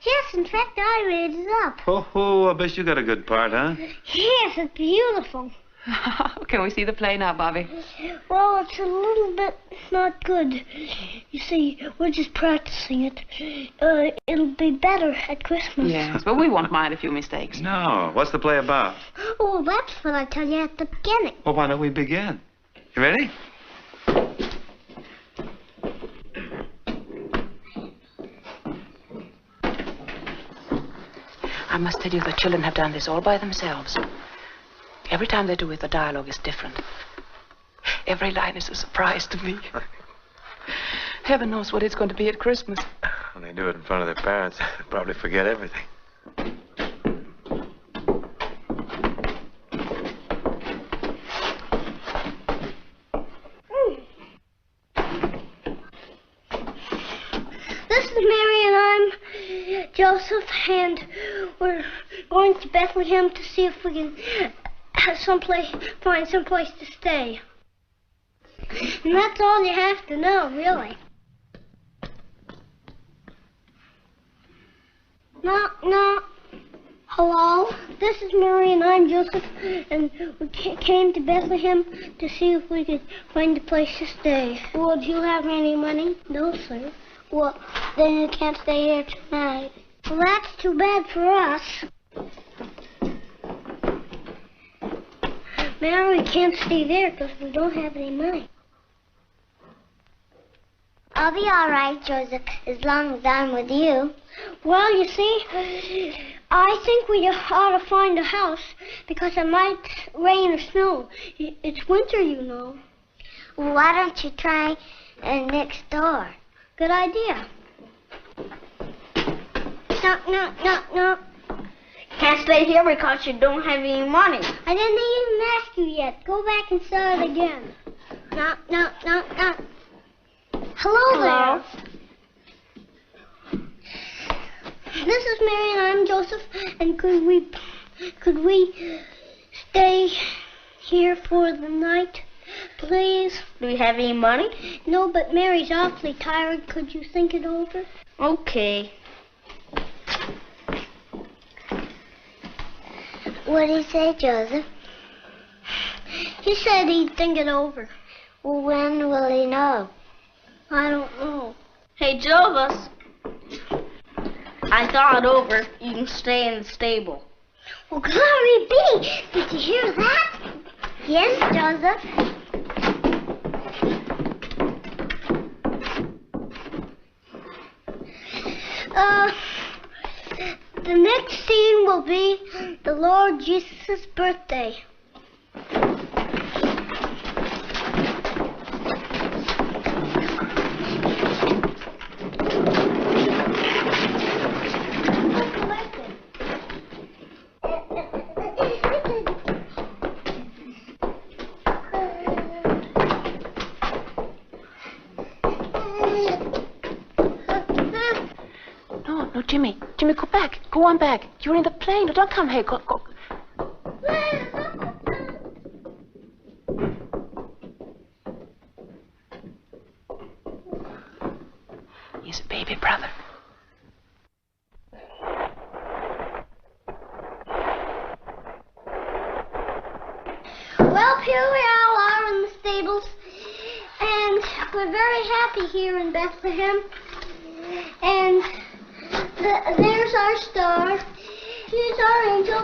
Yes, in fact, I made it up. Oh, I bet you got a good part, huh? Yes, it's beautiful. Can we see the play now, Bobby? Well, it's a little bit not good. You see, we're just practicing it. It'll be better at Christmas. Yes, but we won't mind a few mistakes. No. What's the play about? Oh, that's what I tell you at the beginning. Well, why don't we begin? You ready? I must tell you, the children have done this all by themselves. Every time they do it, the dialogue is different. Every line is a surprise to me. Heaven knows what it's going to be at Christmas. When they do it in front of their parents, they'll probably forget everything. This is Mary and I'm Joseph, and we're going to Bethlehem to see if we can find someplace to stay. And that's all you have to know, really. Knock, knock. Hello, this is Mary and I'm Joseph, and we came to Bethlehem to see if we could find a place to stay. Well, do you have any money? No, sir. Well, then you can't stay here tonight. Well, that's too bad for us. Mary, we can't stay there because we don't have any money. I'll be all right, Joseph, as long as I'm with you. Well, you see, I think we ought to find a house because it might rain or snow. It's winter, you know. Well, why don't you try next door? Good idea. Knock, knock, knock, knock. Can't stay here because you don't have any money. I didn't even ask you yet. Go back and start it again. Knock, knock, knock, knock. Hello there. This is Mary and I'm Joseph. And could we stay here for the night, please? Do we have any money? No, but Mary's awfully tired. Could you think it over? Okay. What did he say, Joseph? He said he'd think it over. Well, when will he know? I don't know. Hey, Joseph. I thought it over. You can stay in the stable. Well, glory be! Did you hear that? Yes, Joseph. The next scene will be the Lord Jesus' birthday. No, Jimmy. Jimmy, go back. Go on back. You're in the plane. No, don't come here. Go. He's a baby brother. Well, here we all are in the stables, and we're very happy here in Bethlehem. And there's our star. Here's our angel.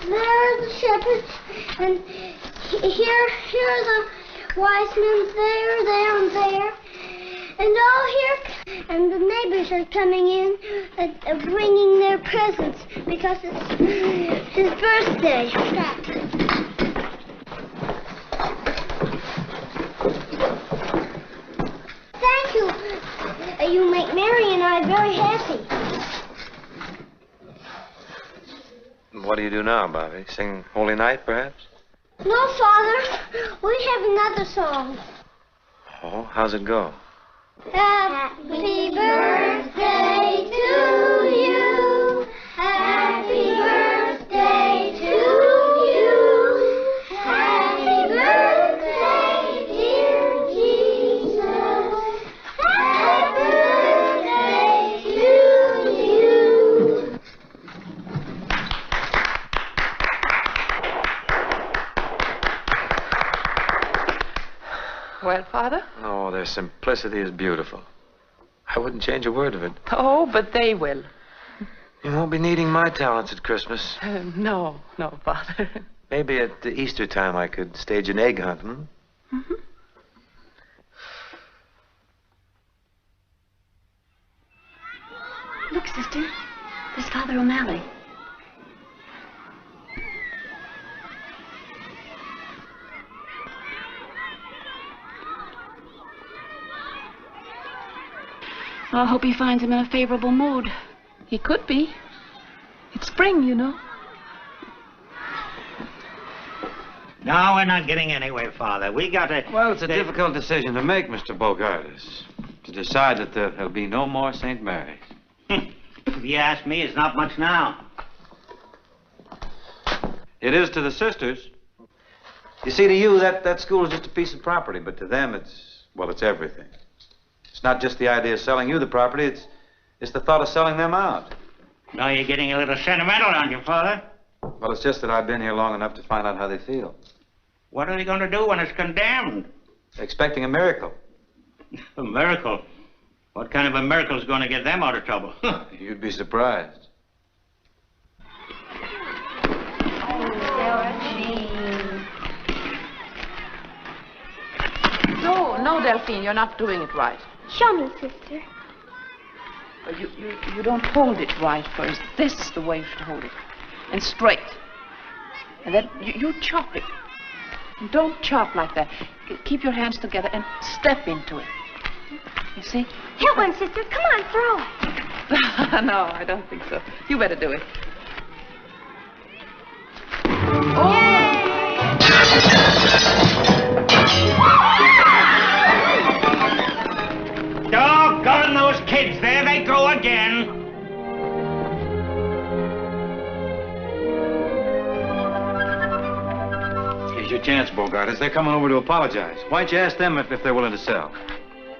There are the shepherds. And here are the wise men there, and there. And all here, and the neighbors are coming in, bringing their presents because it's his birthday. Thank you. You make Mary and I very happy. What do you do now, Bobby? Sing Holy Night, perhaps? No, Father. We have another song. Oh, how's it go? Happy birthday to you. Happy birthday to you. Happy birthday, dear Jesus. Happy birthday to you. Well, Father? Oh, their simplicity is beautiful. I wouldn't change a word of it. Oh, but they will. You won't be needing my talents at Christmas. No, Father. Maybe at the Easter time I could stage an egg hunt, hmm? Mm-hmm. Look, sister. There's Father O'Malley. I hope he finds him in a favorable mood. He could be. It's spring, you know. No, we're not getting anywhere, Father. We got to... Well, it's a difficult decision to make, Mr. Bogartis. To decide that there'll be no more St. Mary's. If you ask me, it's not much now. It is to the sisters. You see, to you, that school is just a piece of property, but to them, it's everything. It's not just the idea of selling you the property, it's the thought of selling them out. Now you're getting a little sentimental, aren't you, Father? Well, it's just that I've been here long enough to find out how they feel. What are they going to do when it's condemned? Expecting a miracle. A miracle? What kind of a miracle is going to get them out of trouble? You'd be surprised. No, Delphine, you're not doing it right. Show me, sister. You don't hold it right first. This is the way to hold it. And straight. And then you chop it. And don't chop like that. Keep your hands together and step into it. You see? Hit one, sister. Come on, throw it. No, I don't think so. You better do it. Doggone those kids. There they go again. Here's your chance, Bogart. They're coming over to apologize. Why don't you ask them if they're willing to sell?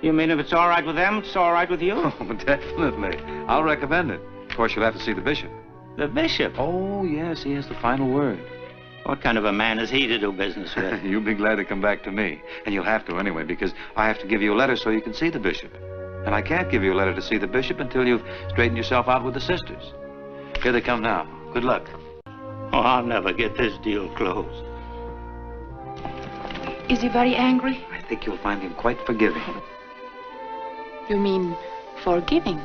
You mean if it's all right with them, it's all right with you? Oh, definitely. I'll recommend it. Of course, you'll have to see the bishop. The bishop? Oh, yes, he has the final word. What kind of a man is he to do business with? You'll be glad to come back to me. And you'll have to anyway, because I have to give you a letter so you can see the bishop. And I can't give you a letter to see the bishop until you've straightened yourself out with the sisters. Here they come now. Good luck. Oh, I'll never get this deal closed. Is he very angry? I think you'll find him quite forgiving. You mean forgiving?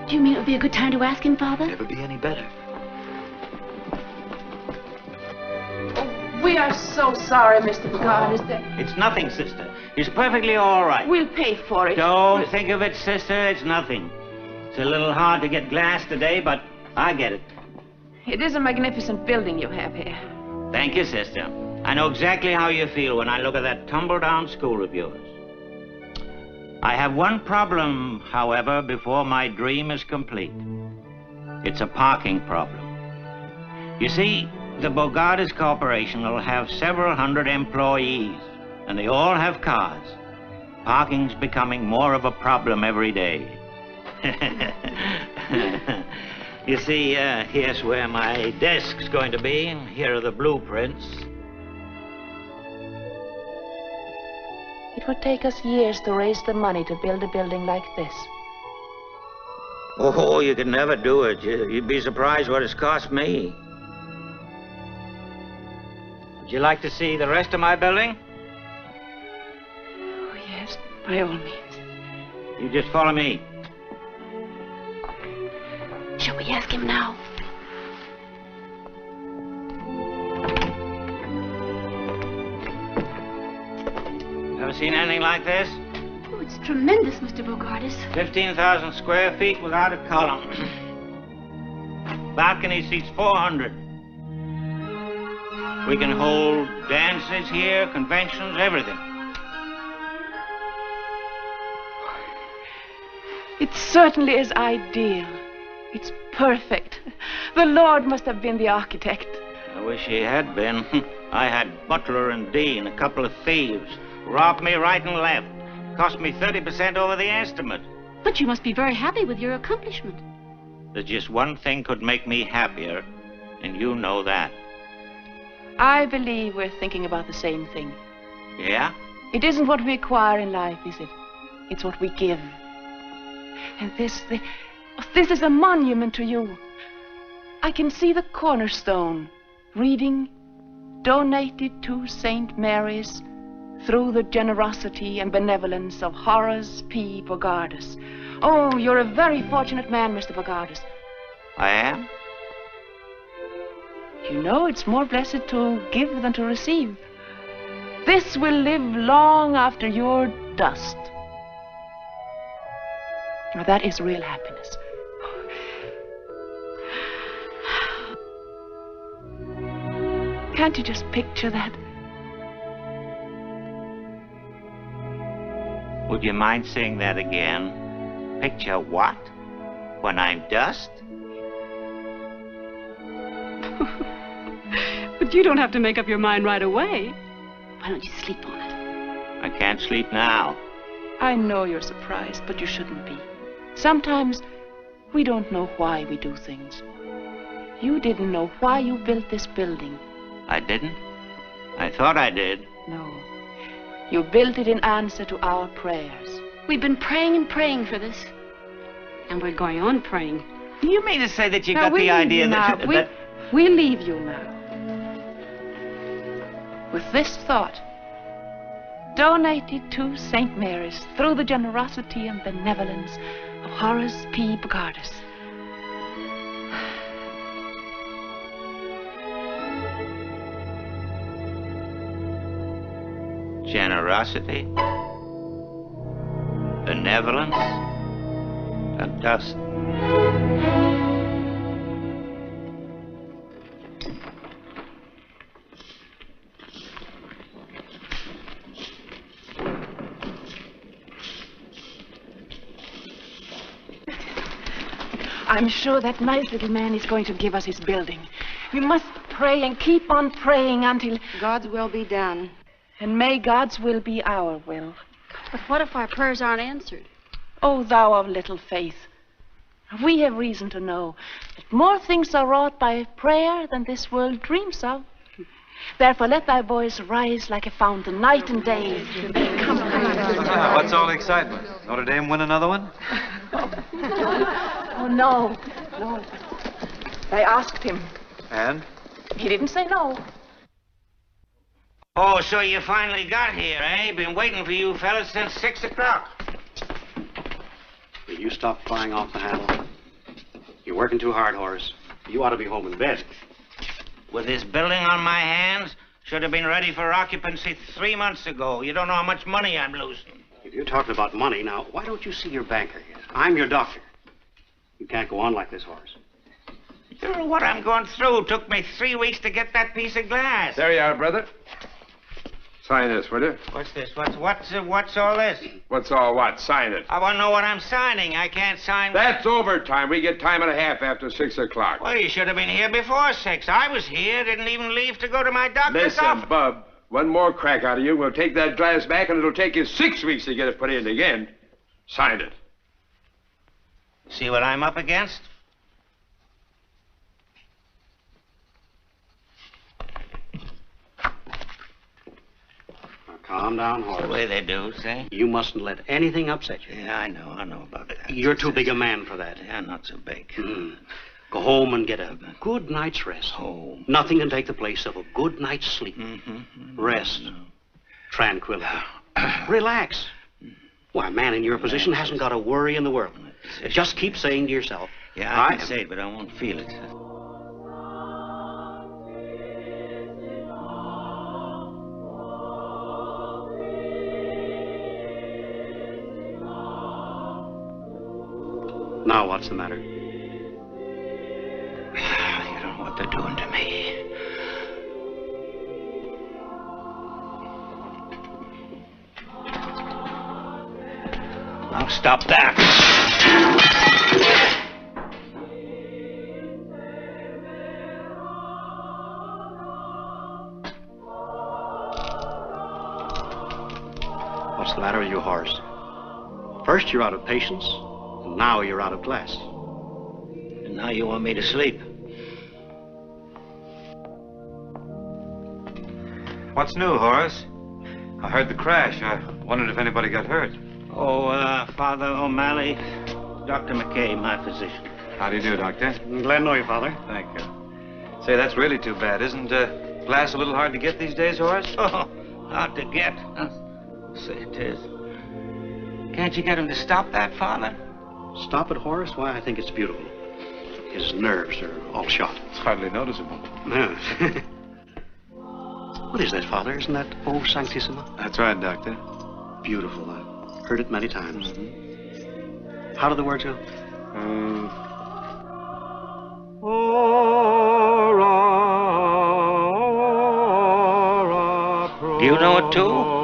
Do you mean it would be a good time to ask him, Father? Never be any better. We are so sorry, Mr. Bogart. It's nothing, sister. He's perfectly all right. We'll pay for it. Don't think of it, sister. It's nothing. It's a little hard to get glass today, but I get it. It is a magnificent building you have here. Thank you, sister. I know exactly how you feel when I look at that tumble-down school of yours. I have one problem, however, before my dream is complete. It's a parking problem. You see, the Bogartis Corporation will have several hundred employees, and they all have cars. Parking's becoming more of a problem every day. You see, here's where my desk's going to be, and here are the blueprints. It would take us years to raise the money to build a building like this. Oh, you could never do it. You'd be surprised what it's cost me. Would you like to see the rest of my building? Oh, yes, by all means. You just follow me. Shall we ask him now? Ever seen anything like this? Oh, it's tremendous, Mr. Bogartis. 15,000 square feet without a column. Balcony seats 400. We can hold dances here, conventions, everything. It certainly is ideal. It's perfect. The Lord must have been the architect. I wish he had been. I had Butler and Dean, a couple of thieves. Robbed me right and left. Cost me 30% over the estimate. But you must be very happy with your accomplishment. There's just one thing could make me happier, and you know that. I believe we're thinking about the same thing. Yeah? It isn't what we acquire in life, is it? It's what we give. And this is a monument to you. I can see the cornerstone reading, donated to St. Mary's through the generosity and benevolence of Horace P. Bogartis. Oh, you're a very fortunate man, Mr. Bogartis. I am? You know, it's more blessed to give than to receive. This will live long after you're dust. Now, that is real happiness. Can't you just picture that? Would you mind saying that again? Picture what? When I'm dust? But you don't have to make up your mind right away. Why don't you sleep on it? I can't sleep now. I know you're surprised, but you shouldn't be. Sometimes We don't know why we do things. You didn't know why you built this building. I didn't? I thought I did. No. You built it in answer to our prayers. We've been praying and praying for this. And we're going on praying. You mean to say that you Now, got the idea now. that... We'll leave you now. With this thought, donated to St. Mary's through the generosity and benevolence of Horace P. Bogardus. Generosity, benevolence, and dust. I'm sure that nice little man is going to give us his building. We must pray and keep on praying until God's will be done. And may God's will be our will. But what if our prayers aren't answered? O thou of little faith, we have reason to know that more things are wrought by prayer than this world dreams of. Therefore let thy voice rise like a fountain night and day. Come on. What's all the excitement? Notre Dame win another one? Oh, no. No. I asked him. And? He didn't say no. Oh, so you finally got here, eh? Been waiting for you fellas since 6 o'clock. Will you stop flying off the handle? You're working too hard, Horace. You ought to be home in bed. With this building on my hands, should have been ready for occupancy 3 months ago. You don't know how much money I'm losing. If you're talking about money, now, why don't you see your banker here? I'm your doctor. You can't go on like this, Horace. You know what I'm going through. Took me 3 weeks to get that piece of glass. There you are, brother. Sign this, will you? What's this? What's all this? What's all what? Sign it. I want to know what I'm signing. I can't sign... That's overtime. We get time and a half after 6 o'clock. Well, you should have been here before 6. I was here. Didn't even leave to go to my doctor's Listen, office. Bub, one more crack out of you. We'll take that glass back, and it'll take you 6 weeks to get it put in again. Sign it. See what I'm up against? Calm down, Horace. The way they do, see? You mustn't let anything upset you. Yeah, I know about that. You're too big a man for that. Yeah, not so big. Go home and get a good night's rest. Home. Nothing can take the place of a good night's sleep. Rest. Tranquility. Relax. Why, a man in your position hasn't got a worry in the world. Just keep saying to yourself... Yeah, I can say it, but I won't feel it. Now what's the matter? You don't know what they're doing to me. Now stop that. What's the matter with you, Horace? First you're out of patience, and now you're out of class. And now you want me to sleep. What's new, Horace? I heard the crash. I wondered if anybody got hurt. Oh, Father O'Malley, Dr. McKay, my physician. How do you do, Doctor? Glad to know you, Father. Thank you. Say, that's really too bad. Isn't glass a little hard to get these days, Horace? Oh, hard to get. Say it is. Can't you get him to stop that, Father? Stop it, Horace? Why, I think it's beautiful. His nerves are all shot. It's hardly noticeable. No. What is that, Father? Isn't that O Sanctissima? That's right, Doctor. Beautiful. I've heard it many times. How do the words go? Do you know it too?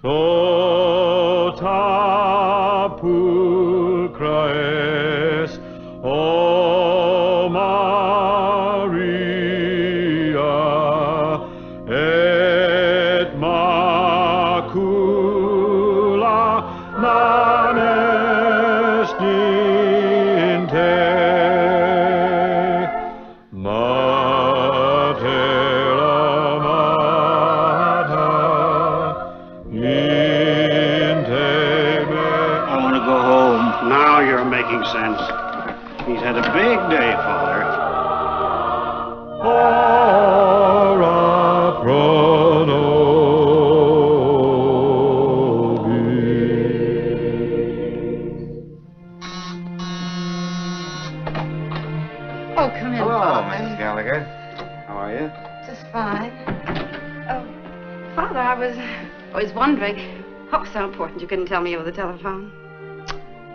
Tota pulcra es, O Maria, et macula fine. Oh, Father, I was wondering. Oh, so important you couldn't tell me over the telephone.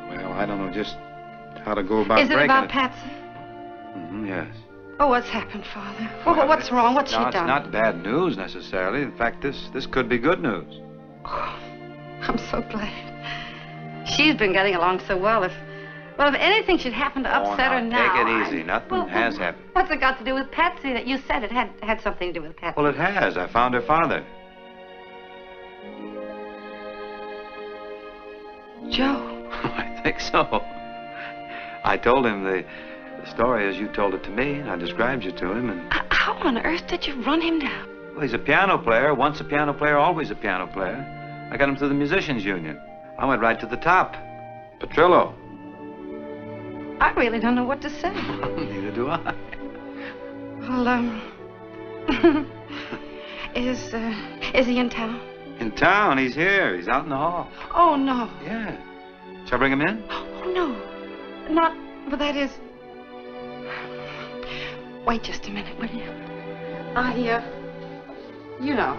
Well, I don't know just how to go about Is it breaking about Patsy? Yes. Oh, what's happened, Father? Oh, what's wrong? What's she No, it's done? not bad news necessarily. In fact, this could be good news. Oh, I'm so glad. She's been getting along so well. If anything should happen to upset her now. Take it easy. Nothing has happened. What's it got to do with Patsy? That you said it had something to do with Patsy. Well, it has. I found her father. Joe. I think so. I told him the story as you told it to me, and I described you to him, and... How on earth did you run him down? Well, he's a piano player. Once a piano player, always a piano player. I got him through the Musicians Union. I went right to the top. Petrillo. I really don't know what to say. Neither do I. Well, is he in town? In town? He's here. He's out in the hall. Oh, no. Yeah. Shall I bring him in? Oh, no. Not, but that is... Wait just a minute, will you? You know.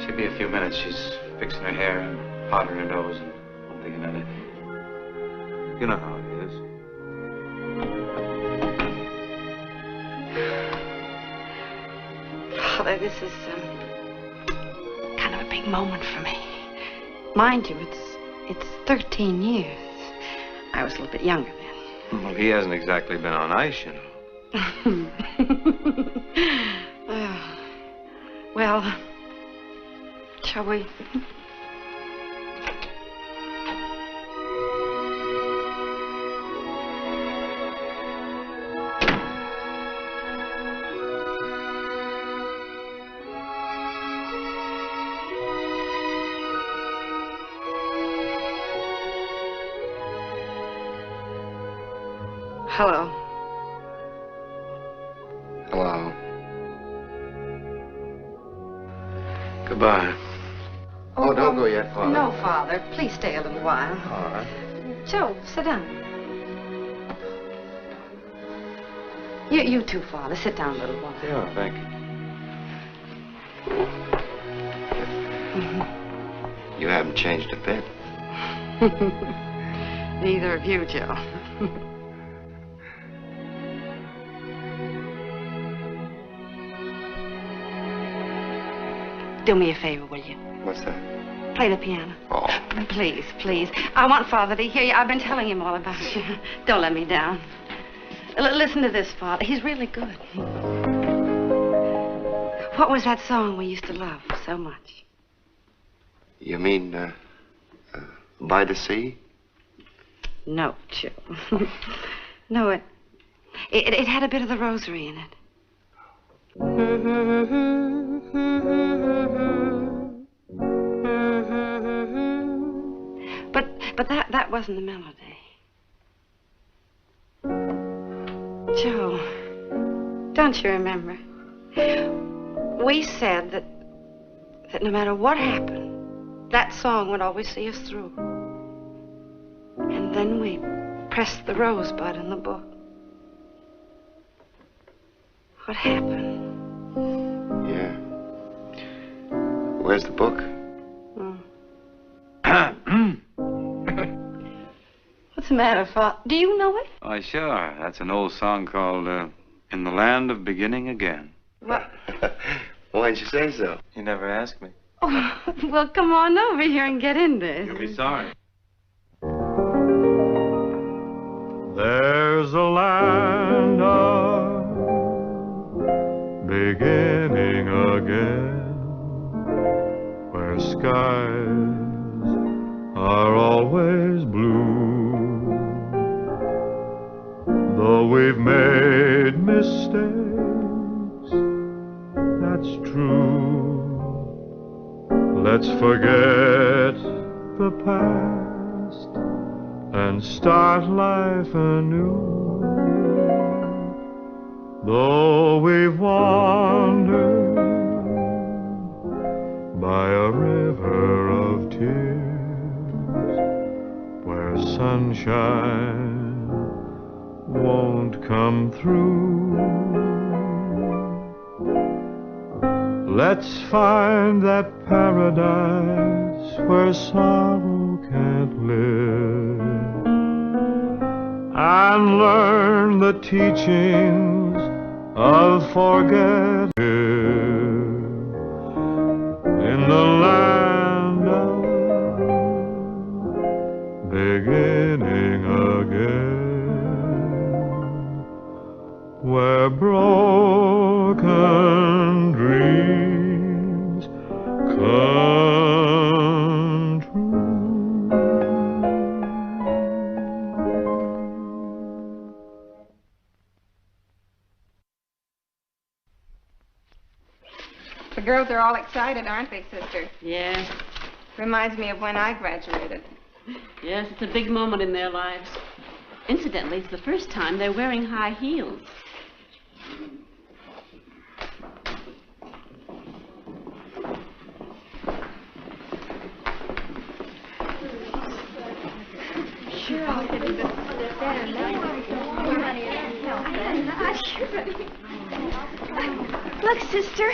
She'll be a few minutes. She's fixing her hair and powdering her nose and one thing and another. You know how it is. Father, this is kind of a big moment for me. Mind you, it's 13 years. I was a little bit younger then. Well, he hasn't exactly been on ice, you know. Well, shall we? Hello. Hello. Goodbye. Oh, don't go yet, Father. No, Father. Please stay a little while. All right. Joe, sit down. You too, Father. Sit down a little while. Yeah, thank you. You haven't changed a bit. Neither of you, Joe. Do me a favor, will you? What's that? Play the piano. Oh. Please, please. I want Father to hear you. I've been telling him all about you. Don't let me down. Listen to this, Father. He's really good. What was that song we used to love so much? You mean, By the Sea? No, Joe. No, it had a bit of the rosary in it. But that wasn't the melody. Joe, don't you remember? We said that no matter what happened, that song would always see us through. And then we pressed the rosebud in the book. What happened? Yeah. Where's the book? What's the matter, Father? Do you know it? Why, sure. That's an old song called In the Land of Beginning Again. What? Why'd you say so? You never asked me. Oh, well, come on over here and get in there. You'll be sorry. There's a land of beginning again, where skies are always blue. Though we've made mistakes, that's true. Let's forget the past and start life anew. Though we've wandered by a river of tears, where sunshine won't come through. Let's find that paradise where sorrow can't live, and learn the teachings of forgetting in the land of beginning again, where broken dreams come true. The girls are all excited, aren't they, sister? Yes. Reminds me of when I graduated. Yes, it's a big moment in their lives. Incidentally, it's the first time they're wearing high heels. Sure, I'll get it better. Look, sister.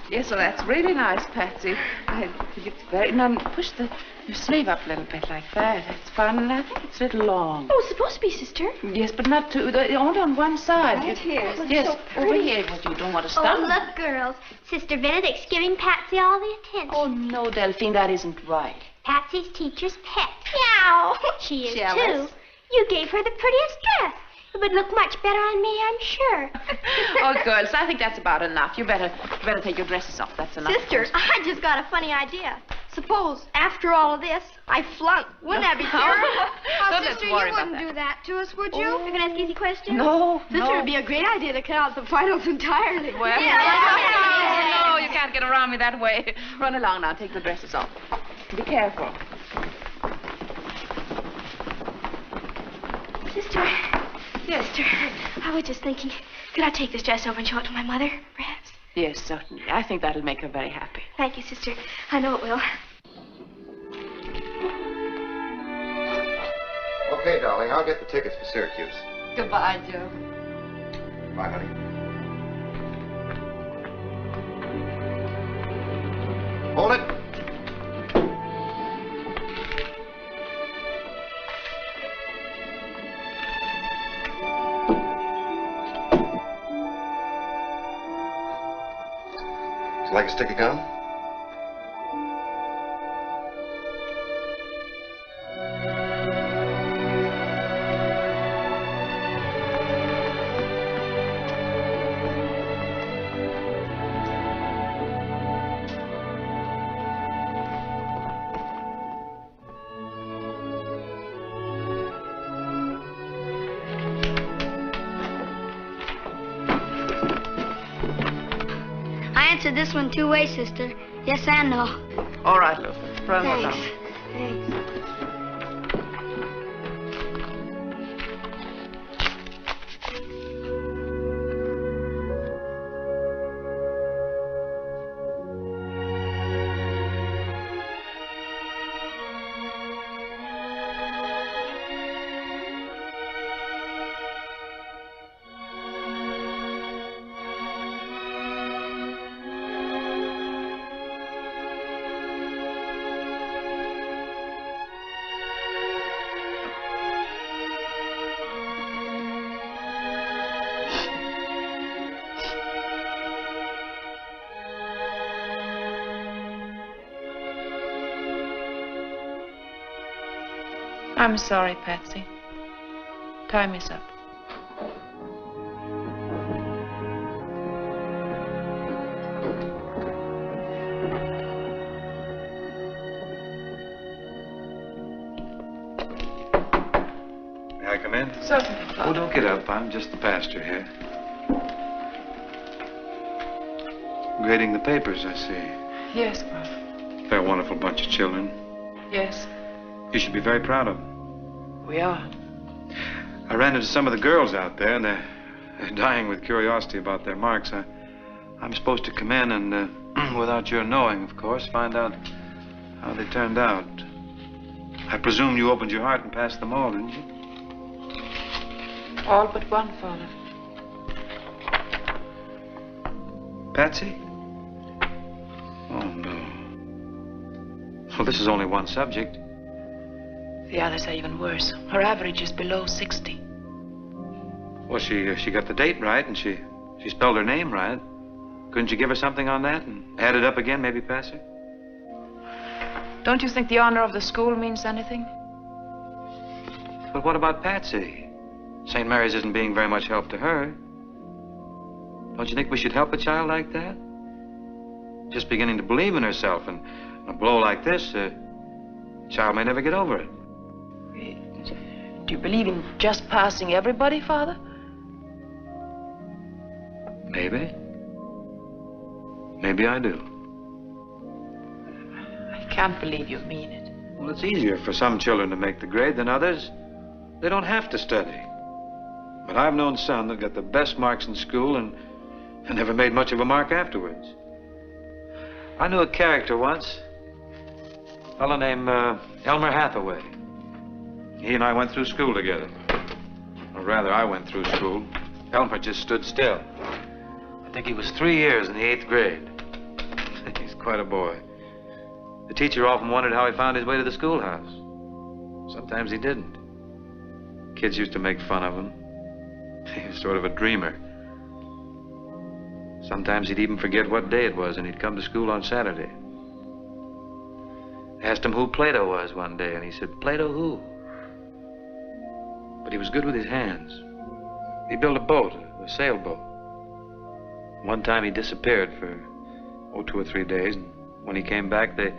Yes, well, that's really nice, Patsy. I think it's very... Now, push your sleeve up a little bit like that. That's fine, and I think it's a little long. Oh, it's supposed to be, sister. Yes, but not too... Only on one side. Right here. Yes, So over here. Well, you don't want to Oh, stop. look, girls. Sister Benedict's giving Patsy all the attention. Oh, no, Delphine, that isn't right. Patsy's teacher's pet. Meow. She is, Jealous. too. You gave her the prettiest dress. It would look much better on me, I'm sure. Oh, girls, I think that's about enough. You better take your dresses off. That's enough. Sister, I just got a funny idea. Suppose, after all of this, I flunk. Wouldn't that be terrible? Don't let's worry you about wouldn't that. do that to us, would you? You're going to ask easy questions? No, Sister, no. it'd be a great idea to cut out the finals entirely. Well, no, you can't get around me that way. Run along now. Take the dresses off. Be careful. Sister. Yes. Sister, I was just thinking, could I take this dress over and show it to my mother, perhaps? Yes, certainly. I think that'll make her very happy. Thank you, sister. I know it will. Okay, darling, I'll get the tickets for Syracuse. Goodbye, Joe. Bye, honey. Hold it. Would you like a stick of gum? I answered this one 2 ways, sister. Yes and no. All right, Luther. Run along. Thanks. I'm sorry, Patsy. Time is up. May I come in? Certainly, Oh, Father. don't get up. I'm just the pastor here. Grading the papers, I see. Yes, Father. They're a wonderful bunch of children. Yes, You should be very proud of them. we are. I ran into some of the girls out there, and they're dying with curiosity about their marks. I'm supposed to come in and, without your knowing, of course, find out how they turned out. I presume you opened your heart and passed them all, didn't you? All but one, Father. Patsy? Oh, no. Well, this is only one subject. The others are even worse. Her average is below 60. Well, she got the date right, and she spelled her name right. Couldn't you give her something on that and add it up again, maybe pass her? Don't you think the honor of the school means anything? But what about Patsy? St. Mary's isn't being very much help to her. Don't you think we should help a child like that? Just beginning to believe in herself, and a blow like this, a child may never get over it. Do you believe in just passing everybody, Father? Maybe. Maybe I do. I can't believe you mean it. Well, it's easier for some children to make the grade than others. They don't have to study. But I've known some that got the best marks in school and never made much of a mark afterwards. I knew a character once, a fellow named Elmer Hathaway. He and I went through school together. Or rather, I went through school. Elmer just stood still. I think he was 3 years in the 8th grade. He's quite a boy. The teacher often wondered how he found his way to the schoolhouse. Sometimes he didn't. Kids used to make fun of him. He was sort of a dreamer. Sometimes he'd even forget what day it was, and he'd come to school on Saturday. I asked him who Plato was one day, and he said, "Plato who?" But he was good with his hands. He built a boat, a sailboat. One time he disappeared for, 2 or 3 days, and when he came back, they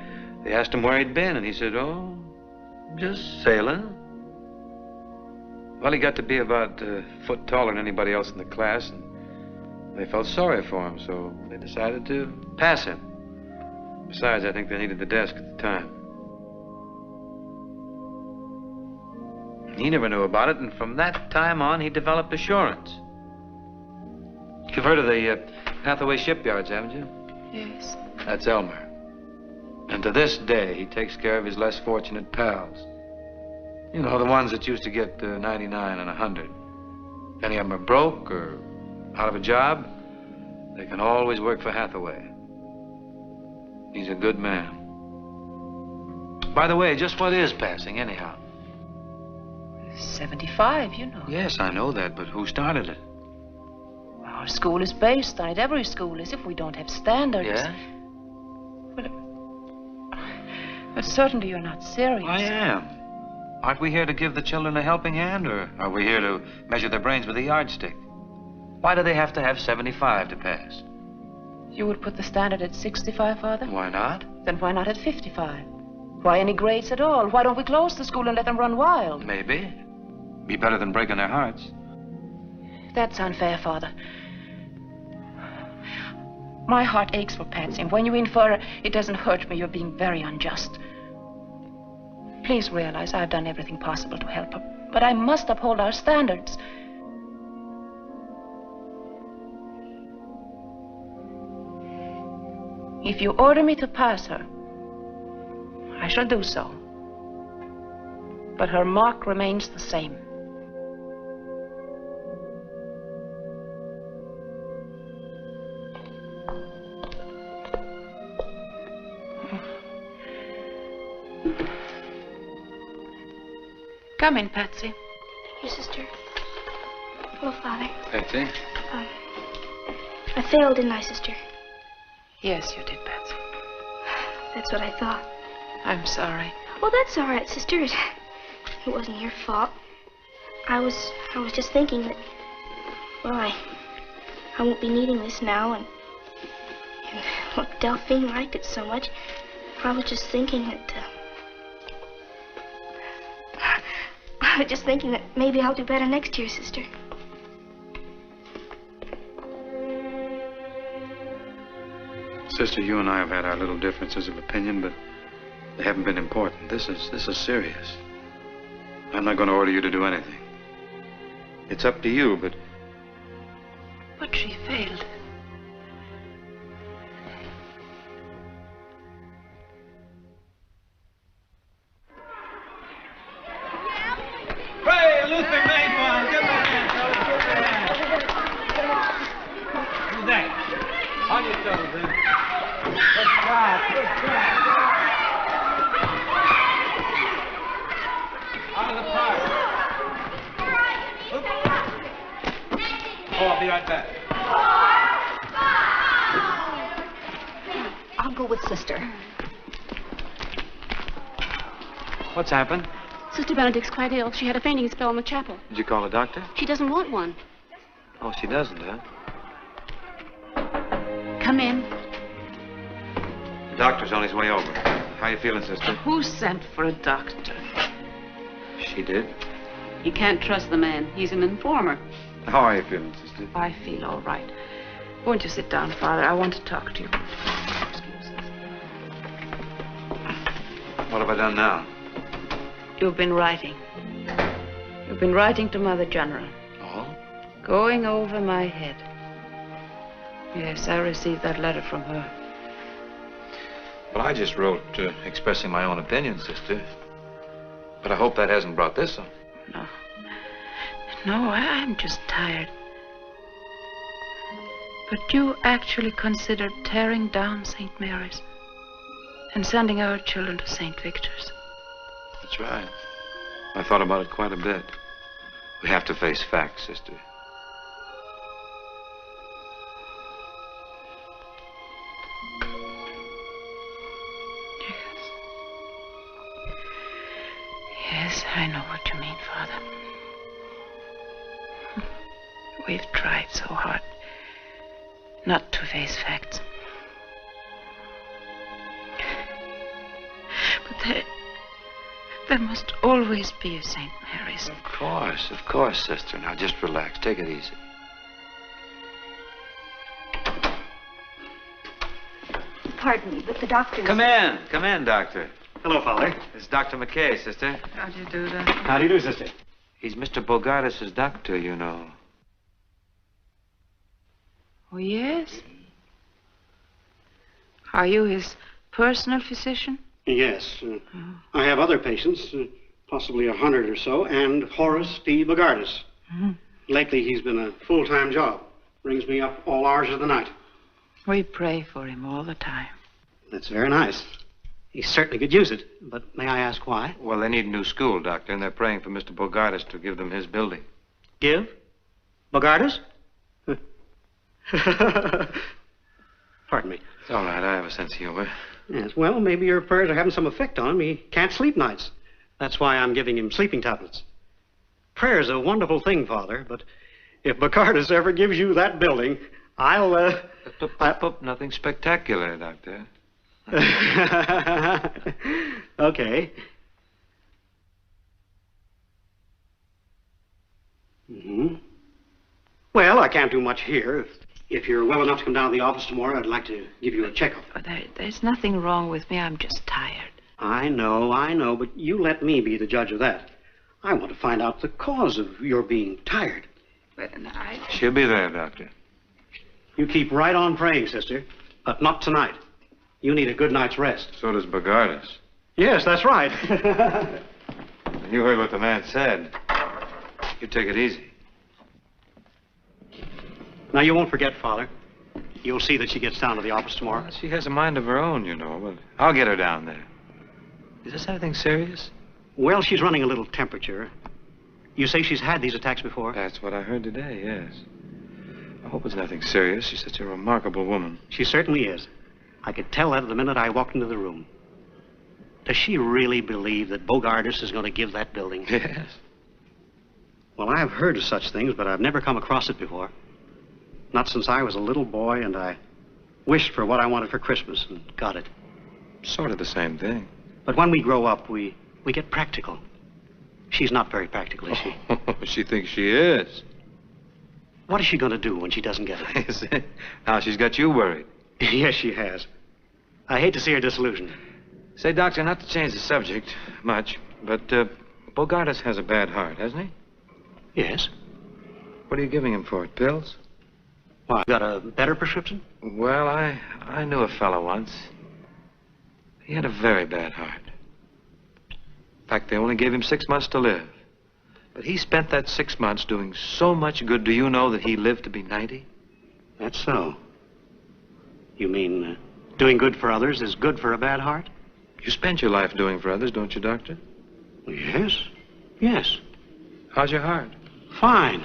asked him where he'd been, and he said, "Oh, just sailing." Well, he got to be about a foot taller than anybody else in the class, and they felt sorry for him, so they decided to pass him. Besides, I think they needed the desk at the time. He never knew about it, and from that time on, he developed assurance. You've heard of the Hathaway shipyards, haven't you? Yes. That's Elmer. And to this day, he takes care of his less fortunate pals. You know, the ones that used to get 99 and 100. If any of them are broke or out of a job, they can always work for Hathaway. He's a good man. By the way, just what is passing, anyhow? 75, you know. Yes, I know that, but who started it? Our school is based on it. Every school is. If we don't have standards. Yeah? But certainly you're not serious. I am. Aren't we here to give the children a helping hand, or are we here to measure their brains with a yardstick? Why do they have to have 75 to pass? You would put the standard at 65, Father? Why not? Then why not at 55? Why any grades at all? Why don't we close the school and let them run wild? Maybe. Be better than breaking their hearts. That's unfair, Father. My heart aches for Patsy, and when you infer it doesn't hurt me, you're being very unjust. Please realize I've done everything possible to help her, but I must uphold our standards. If you order me to pass her, I shall do so. But her mark remains the same. Come in, Patsy. Thank you, Sister. Hello, Father. Patsy? I failed, didn't I, Sister? Yes, you did, Patsy. That's what I thought. I'm sorry. Well, that's all right, Sister. It wasn't your fault. I was just thinking that, well, I won't be needing this now, and look, Delphine liked it so much. I was just thinking that maybe I'll do better next year, Sister. Sister, you and I have had our little differences of opinion, but they haven't been important. This is serious. I'm not going to order you to do anything. It's up to you, but... But she failed. Luther made one. Give him a hand, fellas. Give him a hand. Who's that? On your toes, then. Good job. Good job. Out of the park. Oh, I'll be right back. I'll go with Sister. What's happened? Sister Benedict's quite ill. She had a fainting spell in the chapel. Did you call a doctor? She doesn't want one. Oh, she doesn't, huh? Come in. The doctor's on his way over. How you feeling, sister? Who sent for a doctor? She did. You can't trust the man. He's an informer. How are you feeling, sister? I feel all right. Won't you sit down, Father? I want to talk to you. What have I done now? You've been writing. You've been writing to Mother General. Oh? Going over my head. Yes, I received that letter from her. Well, I just wrote expressing my own opinion, sister. But I hope that hasn't brought this on. No. No, I'm just tired. But you actually considered tearing down St. Mary's and sending our children to St. Victor's. That's right. I thought about it quite a bit. We have to face facts, sister. Yes, I know what you mean, Father. We've tried so hard not to face facts. But there must always be a St. Mary's. Of course, sister. Now just relax. Take it easy. Pardon me, but the doctor... Come in, Doctor. Hello, Father. It's Dr. McKay, sister. How do you do that? How do you do, sister? He's Mr. Bogardus's doctor, you know. Oh, yes? Are you his personal physician? Yes. I have other patients, possibly 100 or so, and Horace D. Bogardus. Lately, he's been a full-time job. Brings me up all hours of the night. We pray for him all the time. That's very nice. He certainly could use it, but may I ask why? Well, they need a new school, Doctor, and they're praying for Mr. Bogardus to give them his building. Give? Bogardus? Pardon me. It's all right. I have a sense of humor. Yes, well, maybe your prayers are having some effect on him. He can't sleep nights. That's why I'm giving him sleeping tablets. Prayer's a wonderful thing, Father, but if Bogardus ever gives you that building, I'll, Nothing spectacular, Doctor. Okay. Well, I can't do much here. If you're well enough to come down to the office tomorrow, I'd like to give you a checkup. There's nothing wrong with me. I'm just tired. I know, but you let me be the judge of that. I want to find out the cause of your being tired. She'll be there, Doctor. You keep right on praying, sister, but not tonight. You need a good night's rest. So does Bogardus. Yes, that's right. You heard what the man said. You take it easy. Now, you won't forget, Father. You'll see that she gets down to the office tomorrow. Well, she has a mind of her own, you know, but I'll get her down there. Is this anything serious? Well, she's running a little temperature. You say she's had these attacks before? That's what I heard today, yes. I hope it's nothing serious. She's such a remarkable woman. She certainly is. I could tell that the minute I walked into the room. Does she really believe that Bogardus is going to give that building? Yes. Well, I've heard of such things, but I've never come across it before. Not since I was a little boy, and I wished for what I wanted for Christmas and got it. Sort of the same thing. But when we grow up, we get practical. She's not very practical, is she? She thinks she is. What is she going to do when she doesn't get it? Is it? Now she's got you worried. Yes, she has. I hate to see her disillusioned. Say, Doctor, not to change the subject much, but Bogardus has a bad heart, hasn't he? Yes. What are you giving him for it? Pills? Well, got a better prescription? Well, I knew a fellow once. He had a very bad heart. In fact, they only gave him 6 months to live. But he spent that 6 months doing so much good. Do you know that he lived to be 90? That's so. You mean doing good for others is good for a bad heart? You spend your life doing for others, don't you, Doctor? Yes. Yes. How's your heart? Fine.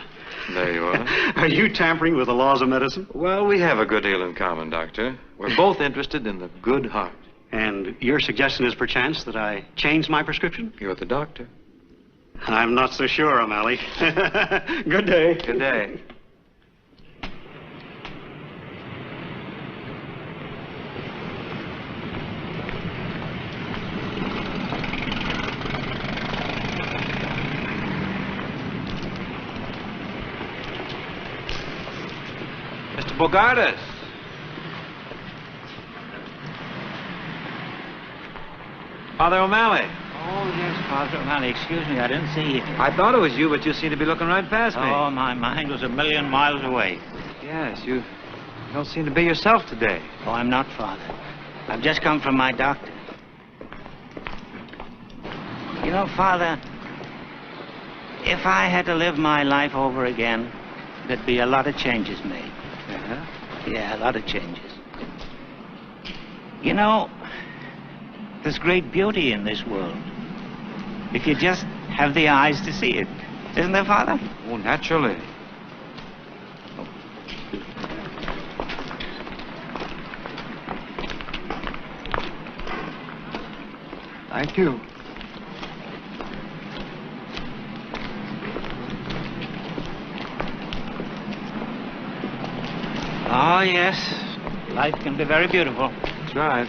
There you are. Are you tampering with the laws of medicine? Well, we have a good deal in common, Doctor. We're both interested in the good heart. And your suggestion is perchance that I change my prescription? You're the doctor. I'm not so sure, O'Malley. Good day. Good day. Mr. Bogardus. Father O'Malley. Oh, yes, Father O'Malley. Excuse me, I didn't see you. I thought it was you, but you seem to be looking right past me. Oh, my mind was a million miles away. Yes, you don't seem to be yourself today. Oh, I'm not, Father. I've just come from my doctor. You know, Father, if I had to live my life over again, there'd be a lot of changes made. Uh-huh. Yeah, a lot of changes. You know, there's great beauty in this world. If you just have the eyes to see it. Isn't there, Father? Oh, naturally. Thank you. Oh, yes. Life can be very beautiful. That's right.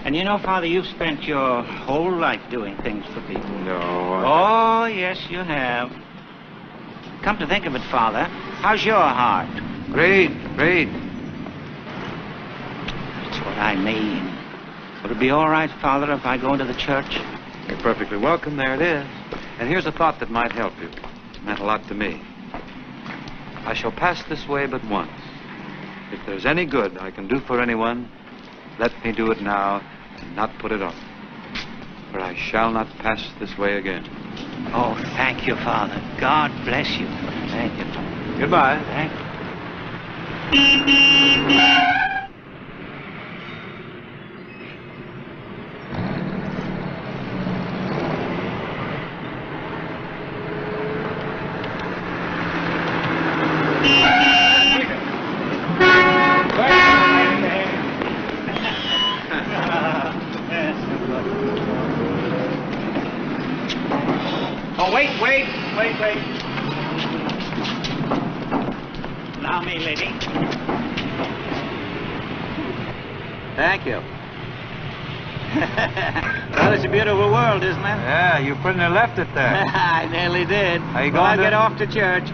And you know, Father, you've spent your whole life doing things for people. No. Oh, yes, you have. Come to think of it, Father, how's your heart? Great, great. That's what I mean. Would it be all right, Father, if I go into the church? You're perfectly welcome. There it is. And here's a thought that might help you. It meant a lot to me. I shall pass this way but once. If there's any good I can do for anyone, let me do it now and not put it off. For I shall not pass this way again. Oh, thank you, Father. God bless you. Thank you. Goodbye. Thank you. Oh, wait. Allow me, lady. Thank you. Well, it's a beautiful world, isn't it? Yeah, you pretty near left it there. I nearly did. Are you Well, going to... get off to church.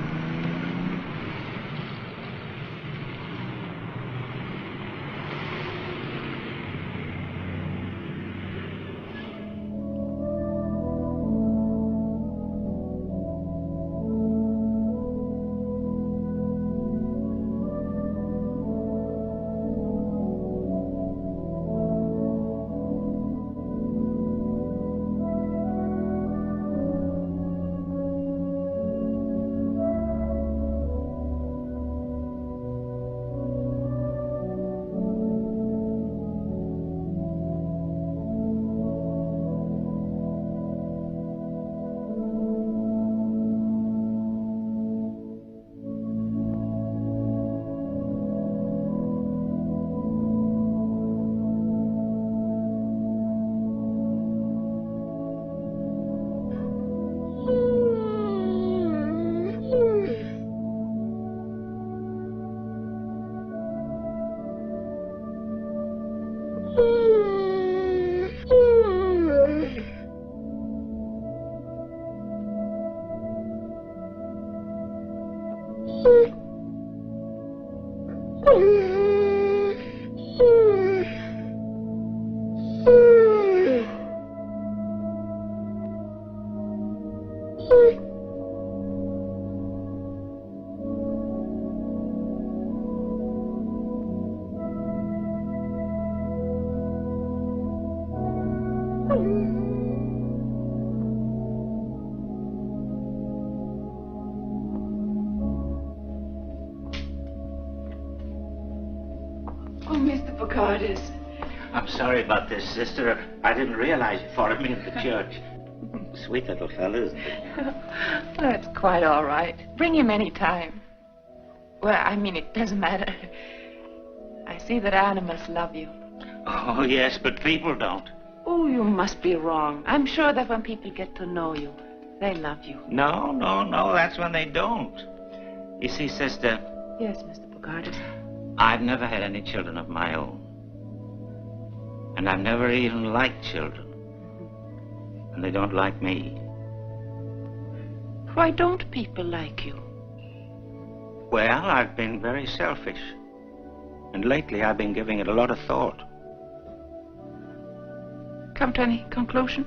Mr. Bogardus. I'm sorry about this, sister. I didn't realize you followed me into church. Sweet little fellow, isn't he? Oh, it's quite all right. Bring him any time. Well, I mean, it doesn't matter. I see that animals love you. Oh, yes, but people don't. Oh, you must be wrong. I'm sure that when people get to know you, they love you. No, that's when they don't. You see, sister... Yes, Mr. Bogardus. I've never had any children of my own. And I've never even liked children. And they don't like me. Why don't people like you? Well, I've been very selfish. And lately I've been giving it a lot of thought. Come to any conclusion?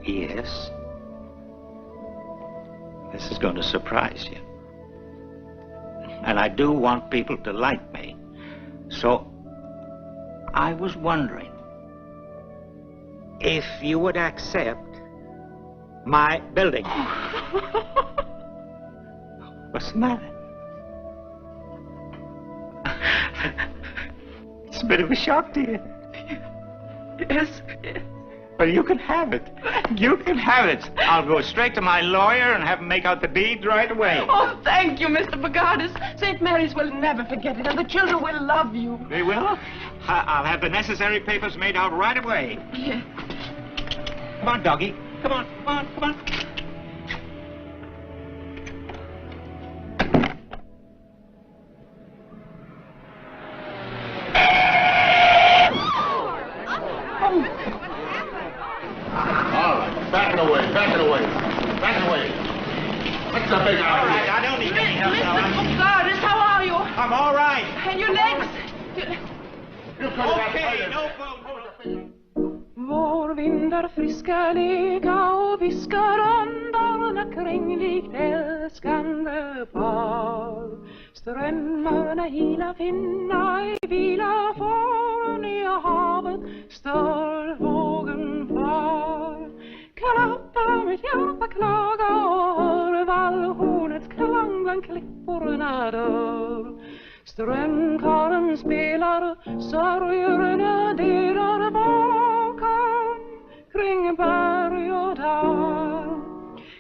Yes. This is going to surprise you. And I do want people to like me. So, I was wondering if you would accept my building. What's the matter? It's a bit of a shock to you. Yes. Well, you can have it. You can have it. I'll go straight to my lawyer and have him make out the deed right away. Oh, thank you, Mr. Bogardus. St. Mary's will never forget it, and the children will love you. They will? I'll have the necessary papers made out right away. Yeah. Come on, doggy. Come on, come on, come on. Back it away. What's the big idea? All right, I don't need any help now. Mr. Bogardus, how are you? I'm all right. And your legs? Okay, no problem. Vår vindar friska lega och viskar andarna kring likt älskande par. Strömmarna hila finna i vila för nya havet stör vågen far. Klappa mitt hjärta klaga och hör vallhornets klang bland klipporna dör. Strömkaren spelar, sörjorna delar bakom kring berg och dal.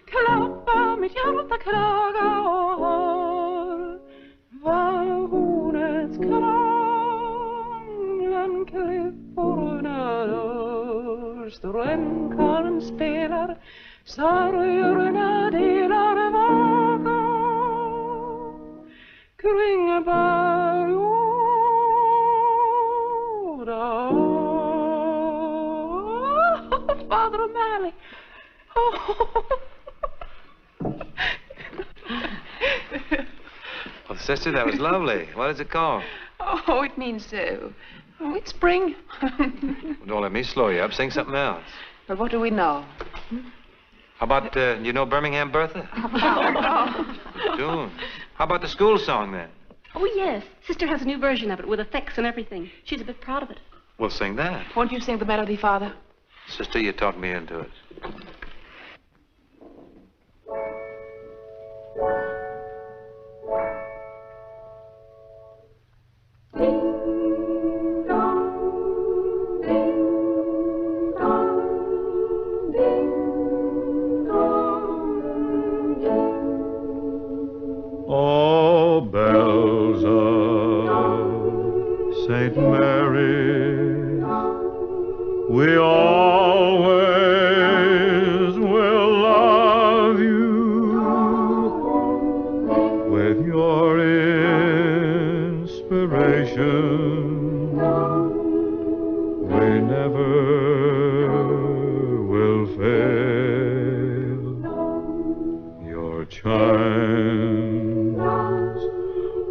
Klappa mitt hjärta klaga och hör vallhornets klang bland klipporna dör. Strömkaren spelar, sörjorna delar bakom kring berg och dal. Father O'Malley. Well, sister, that was lovely. What is it called? Oh, it means, it's spring. Don't let me slow you up. Sing something else. But what do we know? How about, you know Birmingham Bertha? No. Tune. How about the school song, then? Oh, yes. Sister has a new version of it with effects and everything. She's a bit proud of it. We'll sing that. Won't you sing the melody, Father? Sister, you talked me into it. Oh, bells of St. Mary's, we always will love you with your inspiration. We never will fail. Your chimes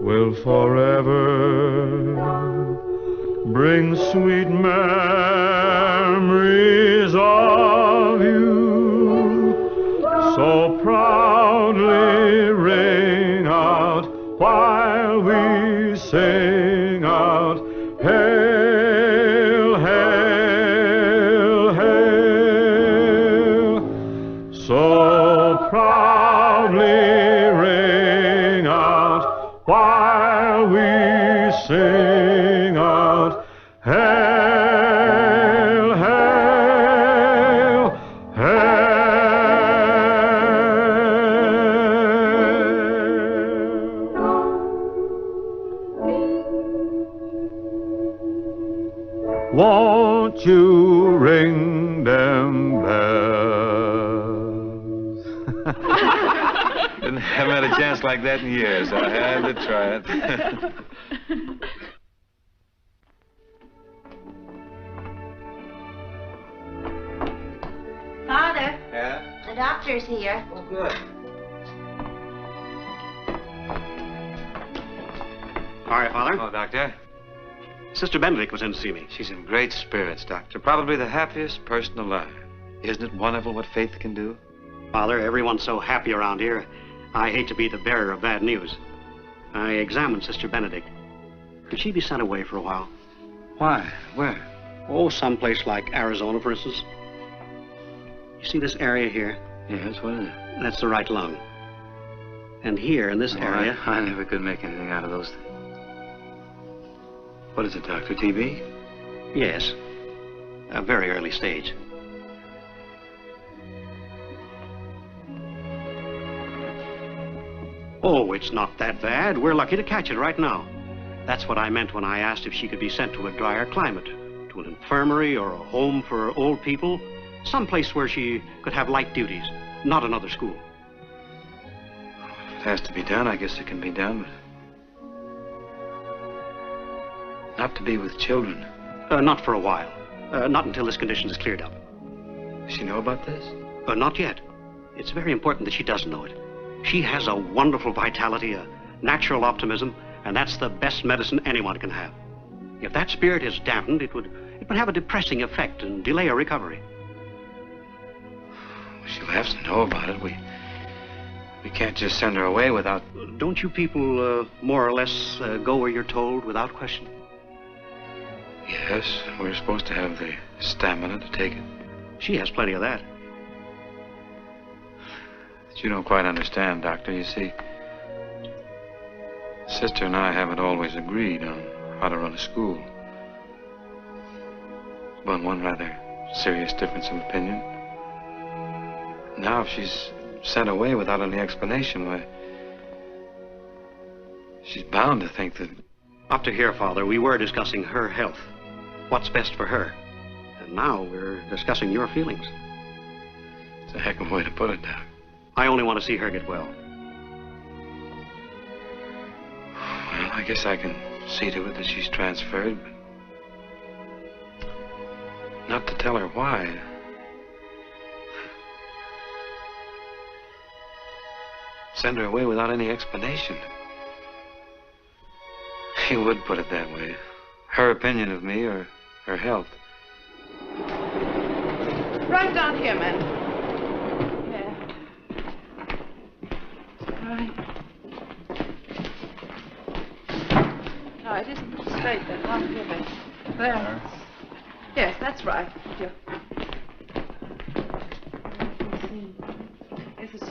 will forever bring sweet memories of you. So proudly ring out while we sing out, hail, hail, hail. So proudly ring out while we sing out, Hail, hail, hail. Won't you ring them bells? Haven't had a chance like that in years. I had to try it. Father, Yeah? the doctor's here. Oh, good. All right, Father. Oh, Doctor. Sister Benedict was in to see me. She's in great spirits, Doctor. Probably the happiest person alive. Isn't it wonderful what faith can do? Father, everyone's so happy around here. I hate to be the bearer of bad news. I examined Sister Benedict. Could she be sent away for a while? Why? Where? Oh, someplace like Arizona, for instance. You see this area here? Yes, what is it? That's the right lung. And here, in this area... I never could make anything out of those things. What is it, Doctor? TB? Yes. A very early stage. Oh, it's not that bad. We're lucky to catch it right now. That's what I meant when I asked if she could be sent to a drier climate, to an infirmary or a home for old people, someplace where she could have light duties, not another school. If it has to be done, I guess it can be done, but... not to be with children. Not for a while. Not until this condition is cleared up. Does she know about this? Not yet. It's very important that she does know it. She has a wonderful vitality, a natural optimism, and that's the best medicine anyone can have. If that spirit is dampened, it would have a depressing effect and delay her recovery. She'll have to know about it. We can't just send her away without... Don't you people more or less go where you're told without question? Yes, we're supposed to have the stamina to take it. She has plenty of that. But you don't quite understand, Doctor. You see, Sister and I haven't always agreed on how to run a school. There's been one rather serious difference of opinion. Now, if she's sent away without any explanation, why, she's bound to think that... Up to here, Father, we were discussing her health. What's best for her. And now we're discussing your feelings. It's a heck of a way to put it, Doc. I only want to see her get well. Well, I guess I can see to it that she's transferred, but not to tell her why. Send her away without any explanation. He would put it that way. Her opinion of me or her health. Right down here, man. Yeah. Right. No, it isn't straight then. Down here, man. There. Yes, that's right. Yeah. This is...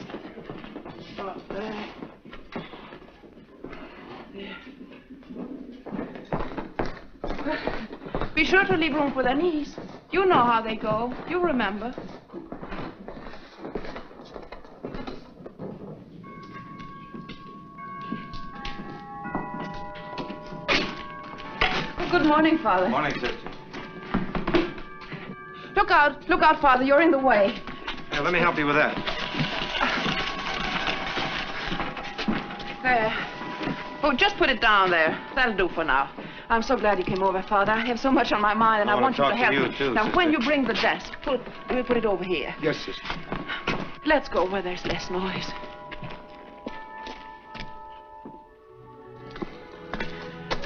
Oh, there. There. Be sure to leave room for their knees. You know how they go. You remember. Good morning, Father. Morning, Sister. Look out, Father. You're in the way. Yeah, let me help you with that. There. Oh, just put it down there. That'll do for now. I'm so glad you came over, Father. I have so much on my mind, and I want you to help me. Too, now, Sister. when you bring the desk, we'll put it over here. Yes, Sister. Let's go where there's less noise.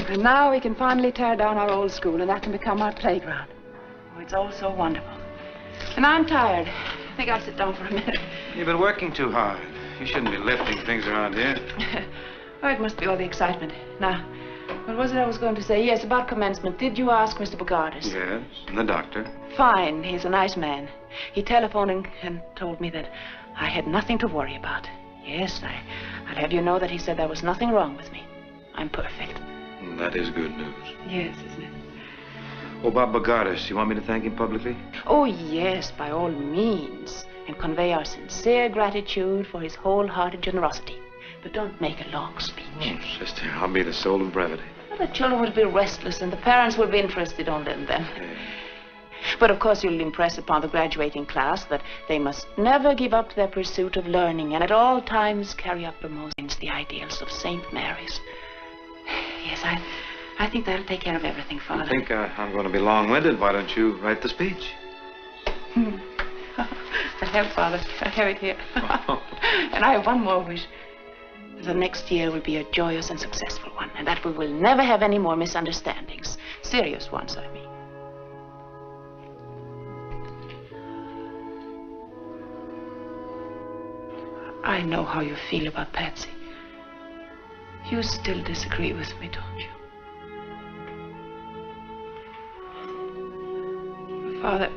And now we can finally tear down our old school, and that can become our playground. Oh, it's all so wonderful. And I'm tired. I think I'll sit down for a minute. You've been working too hard. You shouldn't be lifting things around here. Oh, it must be all the excitement. Now, what was it I was going to say? Yes, about commencement. Did you ask Mr. Bogardus? Yes, and the doctor. Fine. He's a nice man. He telephoned and told me that I had nothing to worry about. Yes, I'll have you know that he said there was nothing wrong with me. I'm perfect. That is good news. Yes, isn't it? Oh, Bob Bogartis, you want me to thank him publicly? Oh, yes, by all means. And convey our sincere gratitude for his wholehearted generosity. But don't make a long speech. Oh, sister, I'll be the soul of brevity. The children will be restless and the parents will be interested only in them. But of course you'll impress upon the graduating class that they must never give up their pursuit of learning and at all times carry uppermost the ideals of St. Mary's. Yes, I think that'll take care of everything, Father. I think I'm going to be long-winded. Why don't you write the speech? I have, Father. I have it here. And I have one more wish. The next year will be a joyous and successful one, and that we will never have any more misunderstandings. Serious ones, I mean. I know how you feel about Patsy. You still disagree with me, don't you? Father,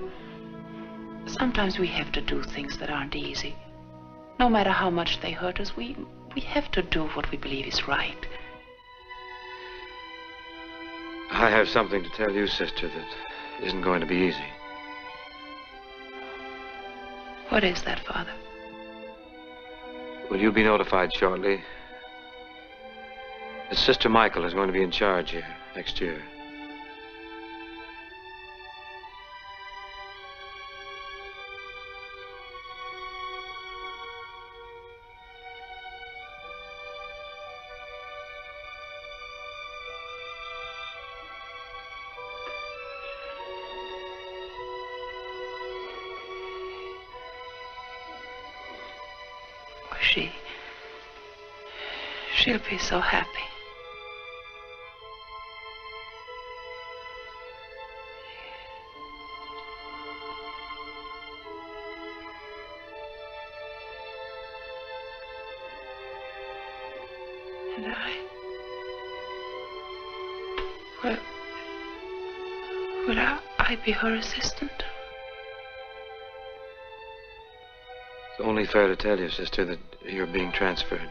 sometimes we have to do things that aren't easy. No matter how much they hurt us, we have to do what we believe is right. I have something to tell you, sister, that isn't going to be easy. What is that, Father? Will you be notified shortly? That Sister Michael is going to be in charge here next year. She'll be so happy. And will I be her assistant? It's only fair to tell you, sister, that you're being transferred.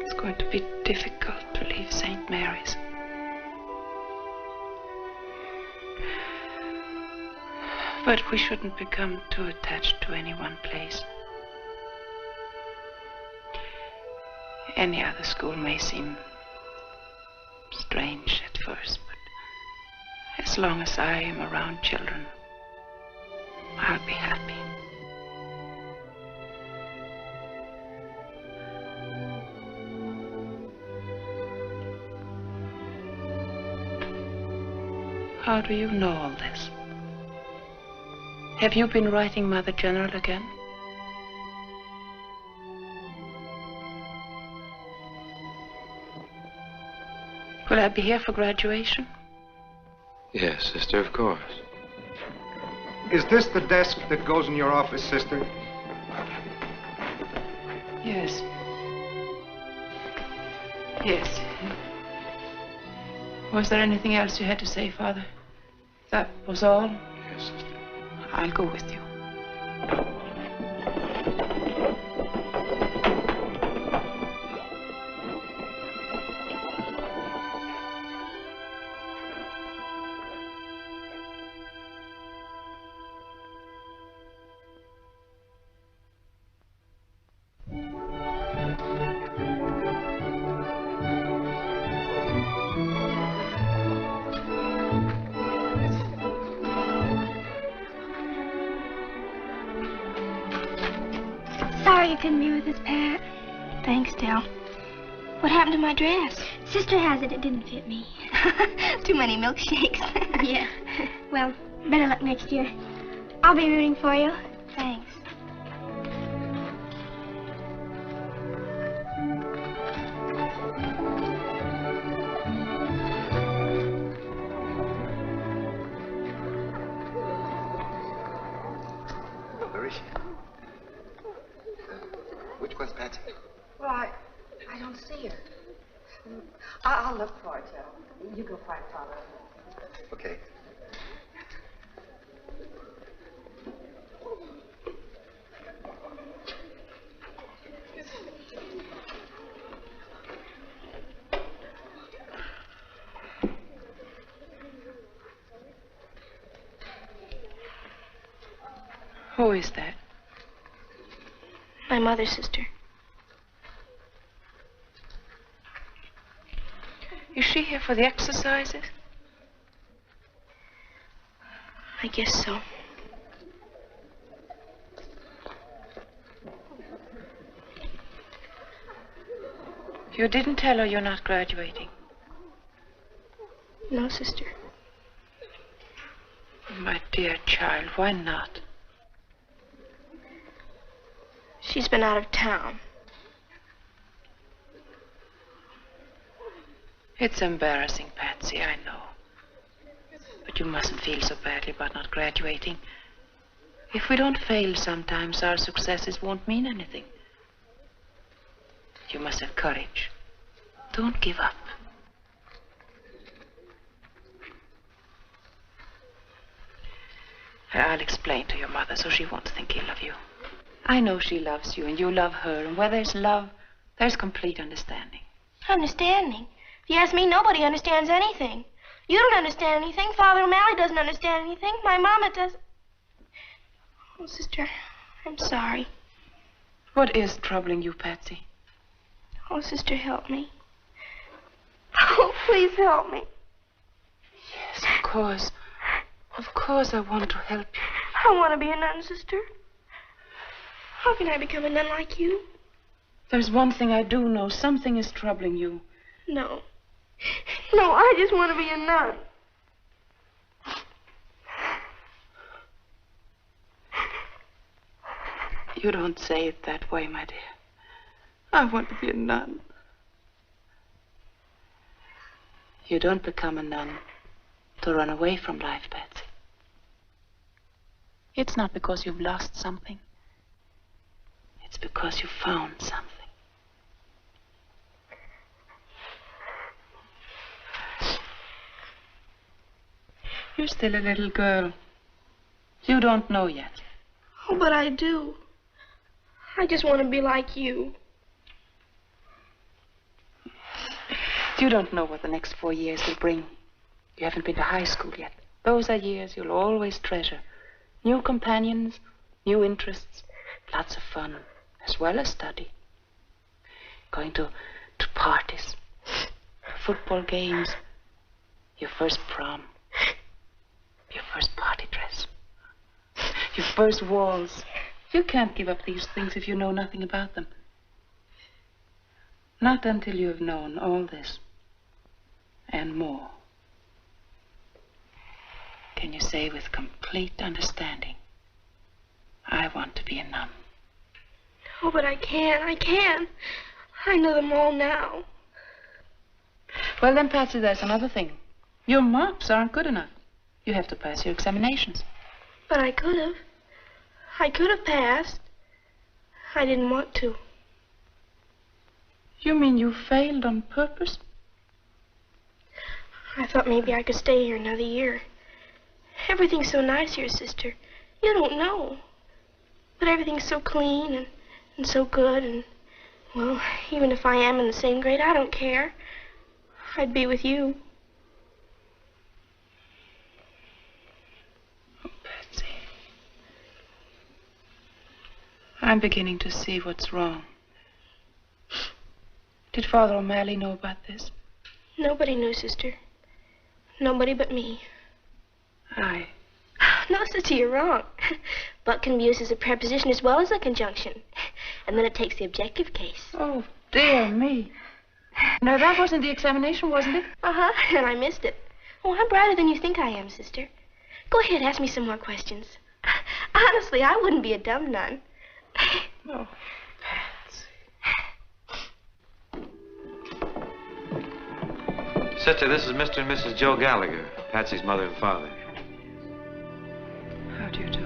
It's going to be difficult to leave St. Mary's. But we shouldn't become too attached to any one place. Any other school may seem strange at first, but as long as I am around children, I'll be happy. How do you know all this? Have you been writing Mother General again? Will I be here for graduation? Yes, sister, of course. Is this the desk that goes in your office, sister? Yes. Yes. Was there anything else you had to say, Father? That was all? Yes, sister. I'll go with you. Sorry you couldn't be with us, Pat. Thanks, Del. What happened to my dress? Sister has it. It didn't fit me. Too many milkshakes. Yeah. Well, better luck next year. I'll be rooting for you. Thanks. I'll look for it, Joe. You go find Father. Okay. Who is that? My mother, sister. Is she here for the exercises? I guess so. You didn't tell her you're not graduating? No, sister. My dear child, why not? She's been out of town. It's embarrassing, Patsy, I know. But you mustn't feel so badly about not graduating. If we don't fail sometimes, our successes won't mean anything. You must have courage. Don't give up. I'll explain to your mother so she won't think ill of you. I know she loves you and you love her, and where there's love, there's complete understanding. Understanding? If you ask me, nobody understands anything. You don't understand anything. Father O'Malley doesn't understand anything. My mama doesn't. Oh, sister, I'm sorry. What is troubling you, Patsy? Oh, sister, help me. Oh, please help me. Yes, of course. Of course I want to help you. I want to be a nun, sister. How can I become a nun like you? There's one thing I do know. Something is troubling you. No. No, I just want to be a nun. You don't say it that way, my dear. I want to be a nun. You don't become a nun to run away from life, Patsy. It's not because you've lost something. It's because you found something. You're still a little girl. You don't know yet. Oh, but I do. I just want to be like you. You don't know what the next 4 years will bring. You haven't been to high school yet. Those are years you'll always treasure. New companions, new interests, lots of fun, as well as study. Going to parties, football games, your first prom, your first party dress, your first waltz. You can't give up these things if you know nothing about them. Not until you have known all this and more. Can you say with complete understanding, I want to be a nun? Oh, but I can. I know them all now. Well, then, Patsy, there's another thing. Your marks aren't good enough. You have to pass your examinations. But I could have. I could have passed. I didn't want to. You mean you failed on purpose? I thought maybe I could stay here another year. Everything's so nice here, sister. You don't know. But everything's so clean and so good, and, well, even if I am in the same grade, I don't care. I'd be with you. Oh, Patsy. I'm beginning to see what's wrong. Did Father O'Malley know about this? Nobody knew, sister. Nobody but me. No, sister, you're wrong. But can be used as a preposition as well as a conjunction. And then it takes the objective case. Oh, dear me. Now, that wasn't the examination, wasn't it? Uh-huh, and I missed it. Oh, I'm brighter than you think I am, sister. Go ahead, ask me some more questions. Honestly, I wouldn't be a dumb nun. Oh, Sister, this is Mr. and Mrs. Joe Gallagher, Patsy's mother and father. How do you do?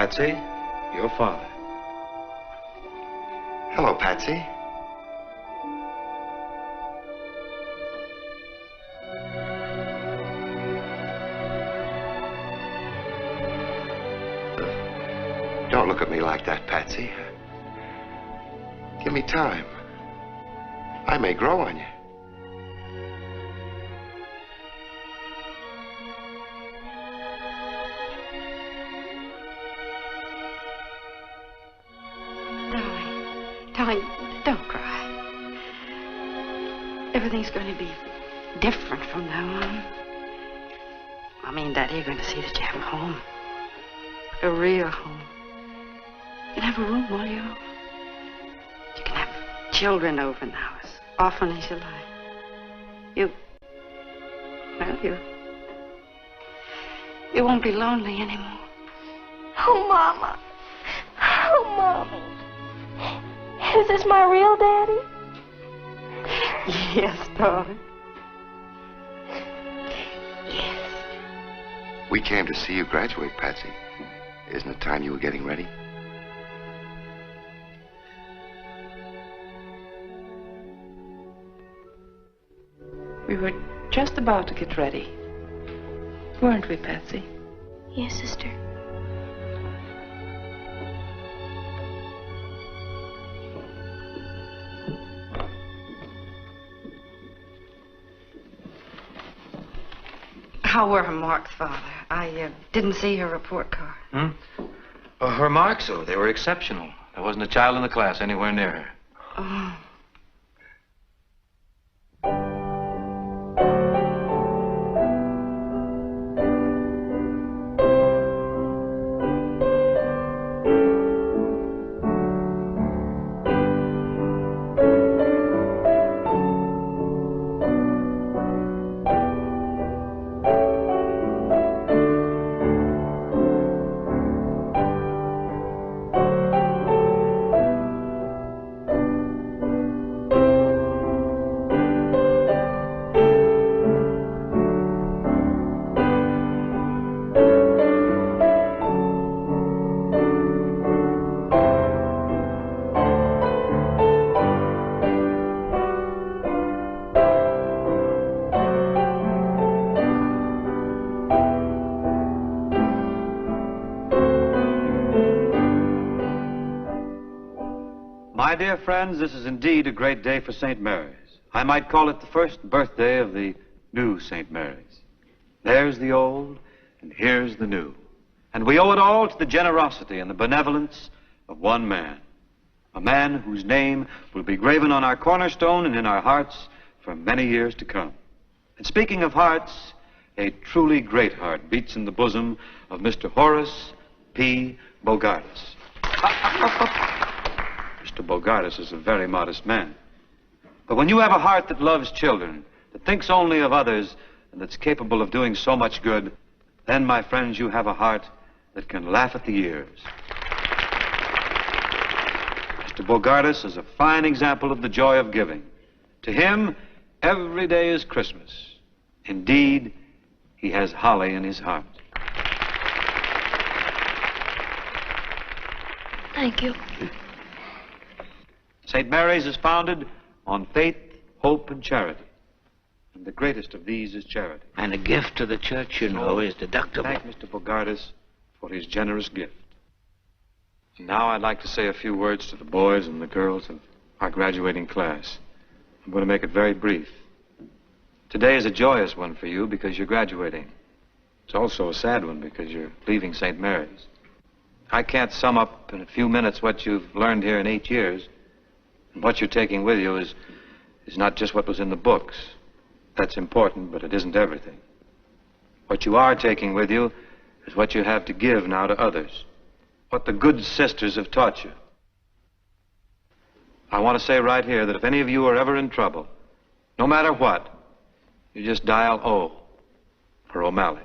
Patsy, your father. Hello, Patsy. Don't look at me like that, Patsy. Give me time. I may grow on you. Darling, don't cry. Everything's going to be different from now on. Mommy and Daddy are going to see that you have a home. A real home. You can have a room all your own. You can have children over now as often as you like. You won't be lonely anymore. Oh, Mama. Oh, Mommy. Is this my real daddy? Yes, darling. We came to see you graduate, Patsy. Isn't it time you were getting ready? We were just about to get ready. Weren't we, Patsy? Yes, sister. How were her marks, Father? I didn't see her report card. Her marks, oh, they were exceptional. There wasn't a child in the class anywhere near her. Oh. My dear friends, this is indeed a great day for St. Mary's. I might call it the first birthday of the new St. Mary's. There's the old, and here's the new. And we owe it all to the generosity and the benevolence of one man. A man whose name will be graven on our cornerstone and in our hearts for many years to come. And speaking of hearts, a truly great heart beats in the bosom of Mr. Horace P. Bogardus. Mr. Bogardus is a very modest man. But when you have a heart that loves children, that thinks only of others, and that's capable of doing so much good, then, my friends, you have a heart that can laugh at the years. Mr. Bogardus is a fine example of the joy of giving. To him, every day is Christmas. Indeed, he has holly in his heart. Thank you. St. Mary's is founded on faith, hope, and charity. And the greatest of these is charity. And a gift to the church, you know, is deductible. Thank Mr. Bogardus for his generous gift. And now I'd like to say a few words to the boys and the girls of our graduating class. I'm going to make it very brief. Today is a joyous one for you because you're graduating. It's also a sad one because you're leaving St. Mary's. I can't sum up in a few minutes what you've learned here in 8 years. And what you're taking with you is not just what was in the books. That's important, but it isn't everything. What you are taking with you is what you have to give now to others. What the good sisters have taught you. I want to say right here that if any of you are ever in trouble, no matter what, you just dial O for O'Malley.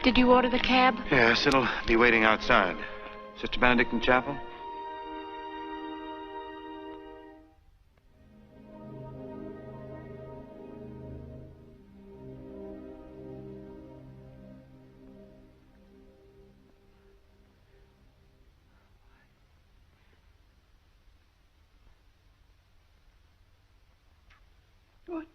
Did you order the cab? Yes, it'll be waiting outside. Sister Benedict in chapel? What?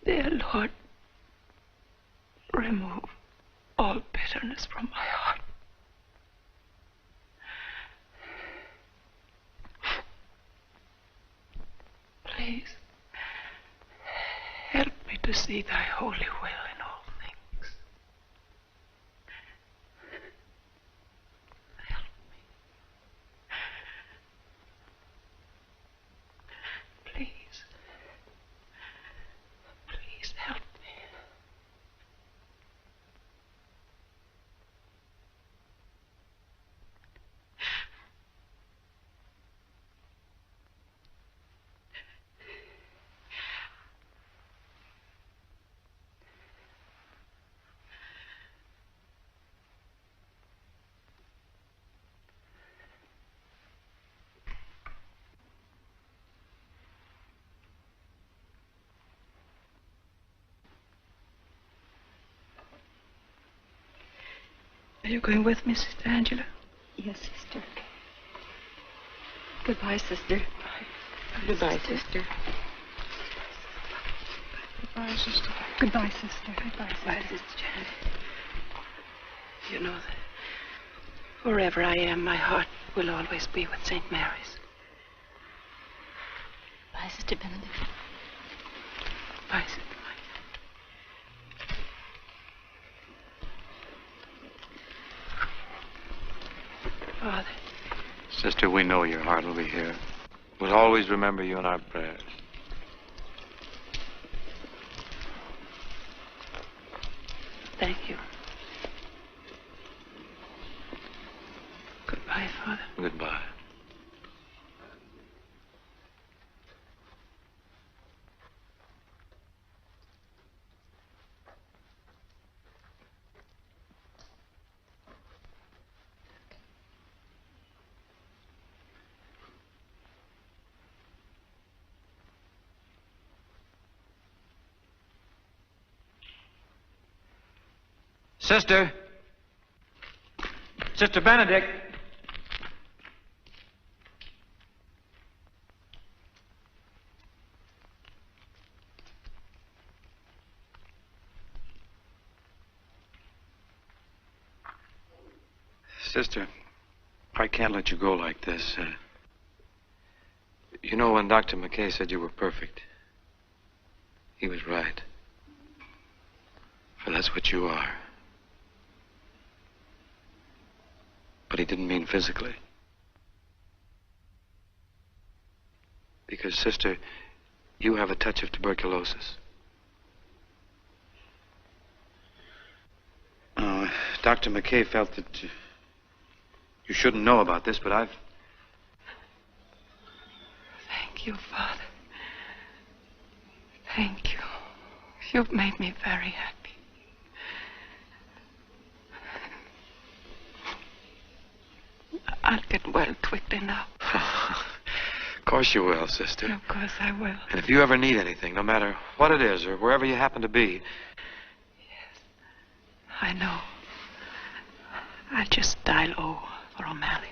Dear Lord, remove all bitterness from my heart. Please, help me to see thy holy will in all things. Help me. Please. Please help me. Are you going with me, Sister Angela? Yes, sister. Goodbye, sister. Goodbye, sister. Goodbye, sister. Goodbye, sister. Goodbye, Sister Janet. You know that wherever I am, my heart will always be with St. Mary's. Bye, Sister Benedict. Bye, Sister. Father. Sister, we know your heart will be here. We'll always remember you in our prayers. Thank you. Goodbye, Father. Goodbye. Sister. Sister Benedict. Sister, I can't let you go like this. You know, when Dr. McKay said you were perfect, he was right. For that's what you are. But he didn't mean physically. Because, sister, you have a touch of tuberculosis. Dr. McKay felt that you shouldn't know about this, but I've... Thank you, Father. Thank you. You've made me very happy. I'll get well quickly now. Of course you will, sister. Of course I will. And if you ever need anything, no matter what it is or wherever you happen to be... I know. I'll just dial O for O'Malley.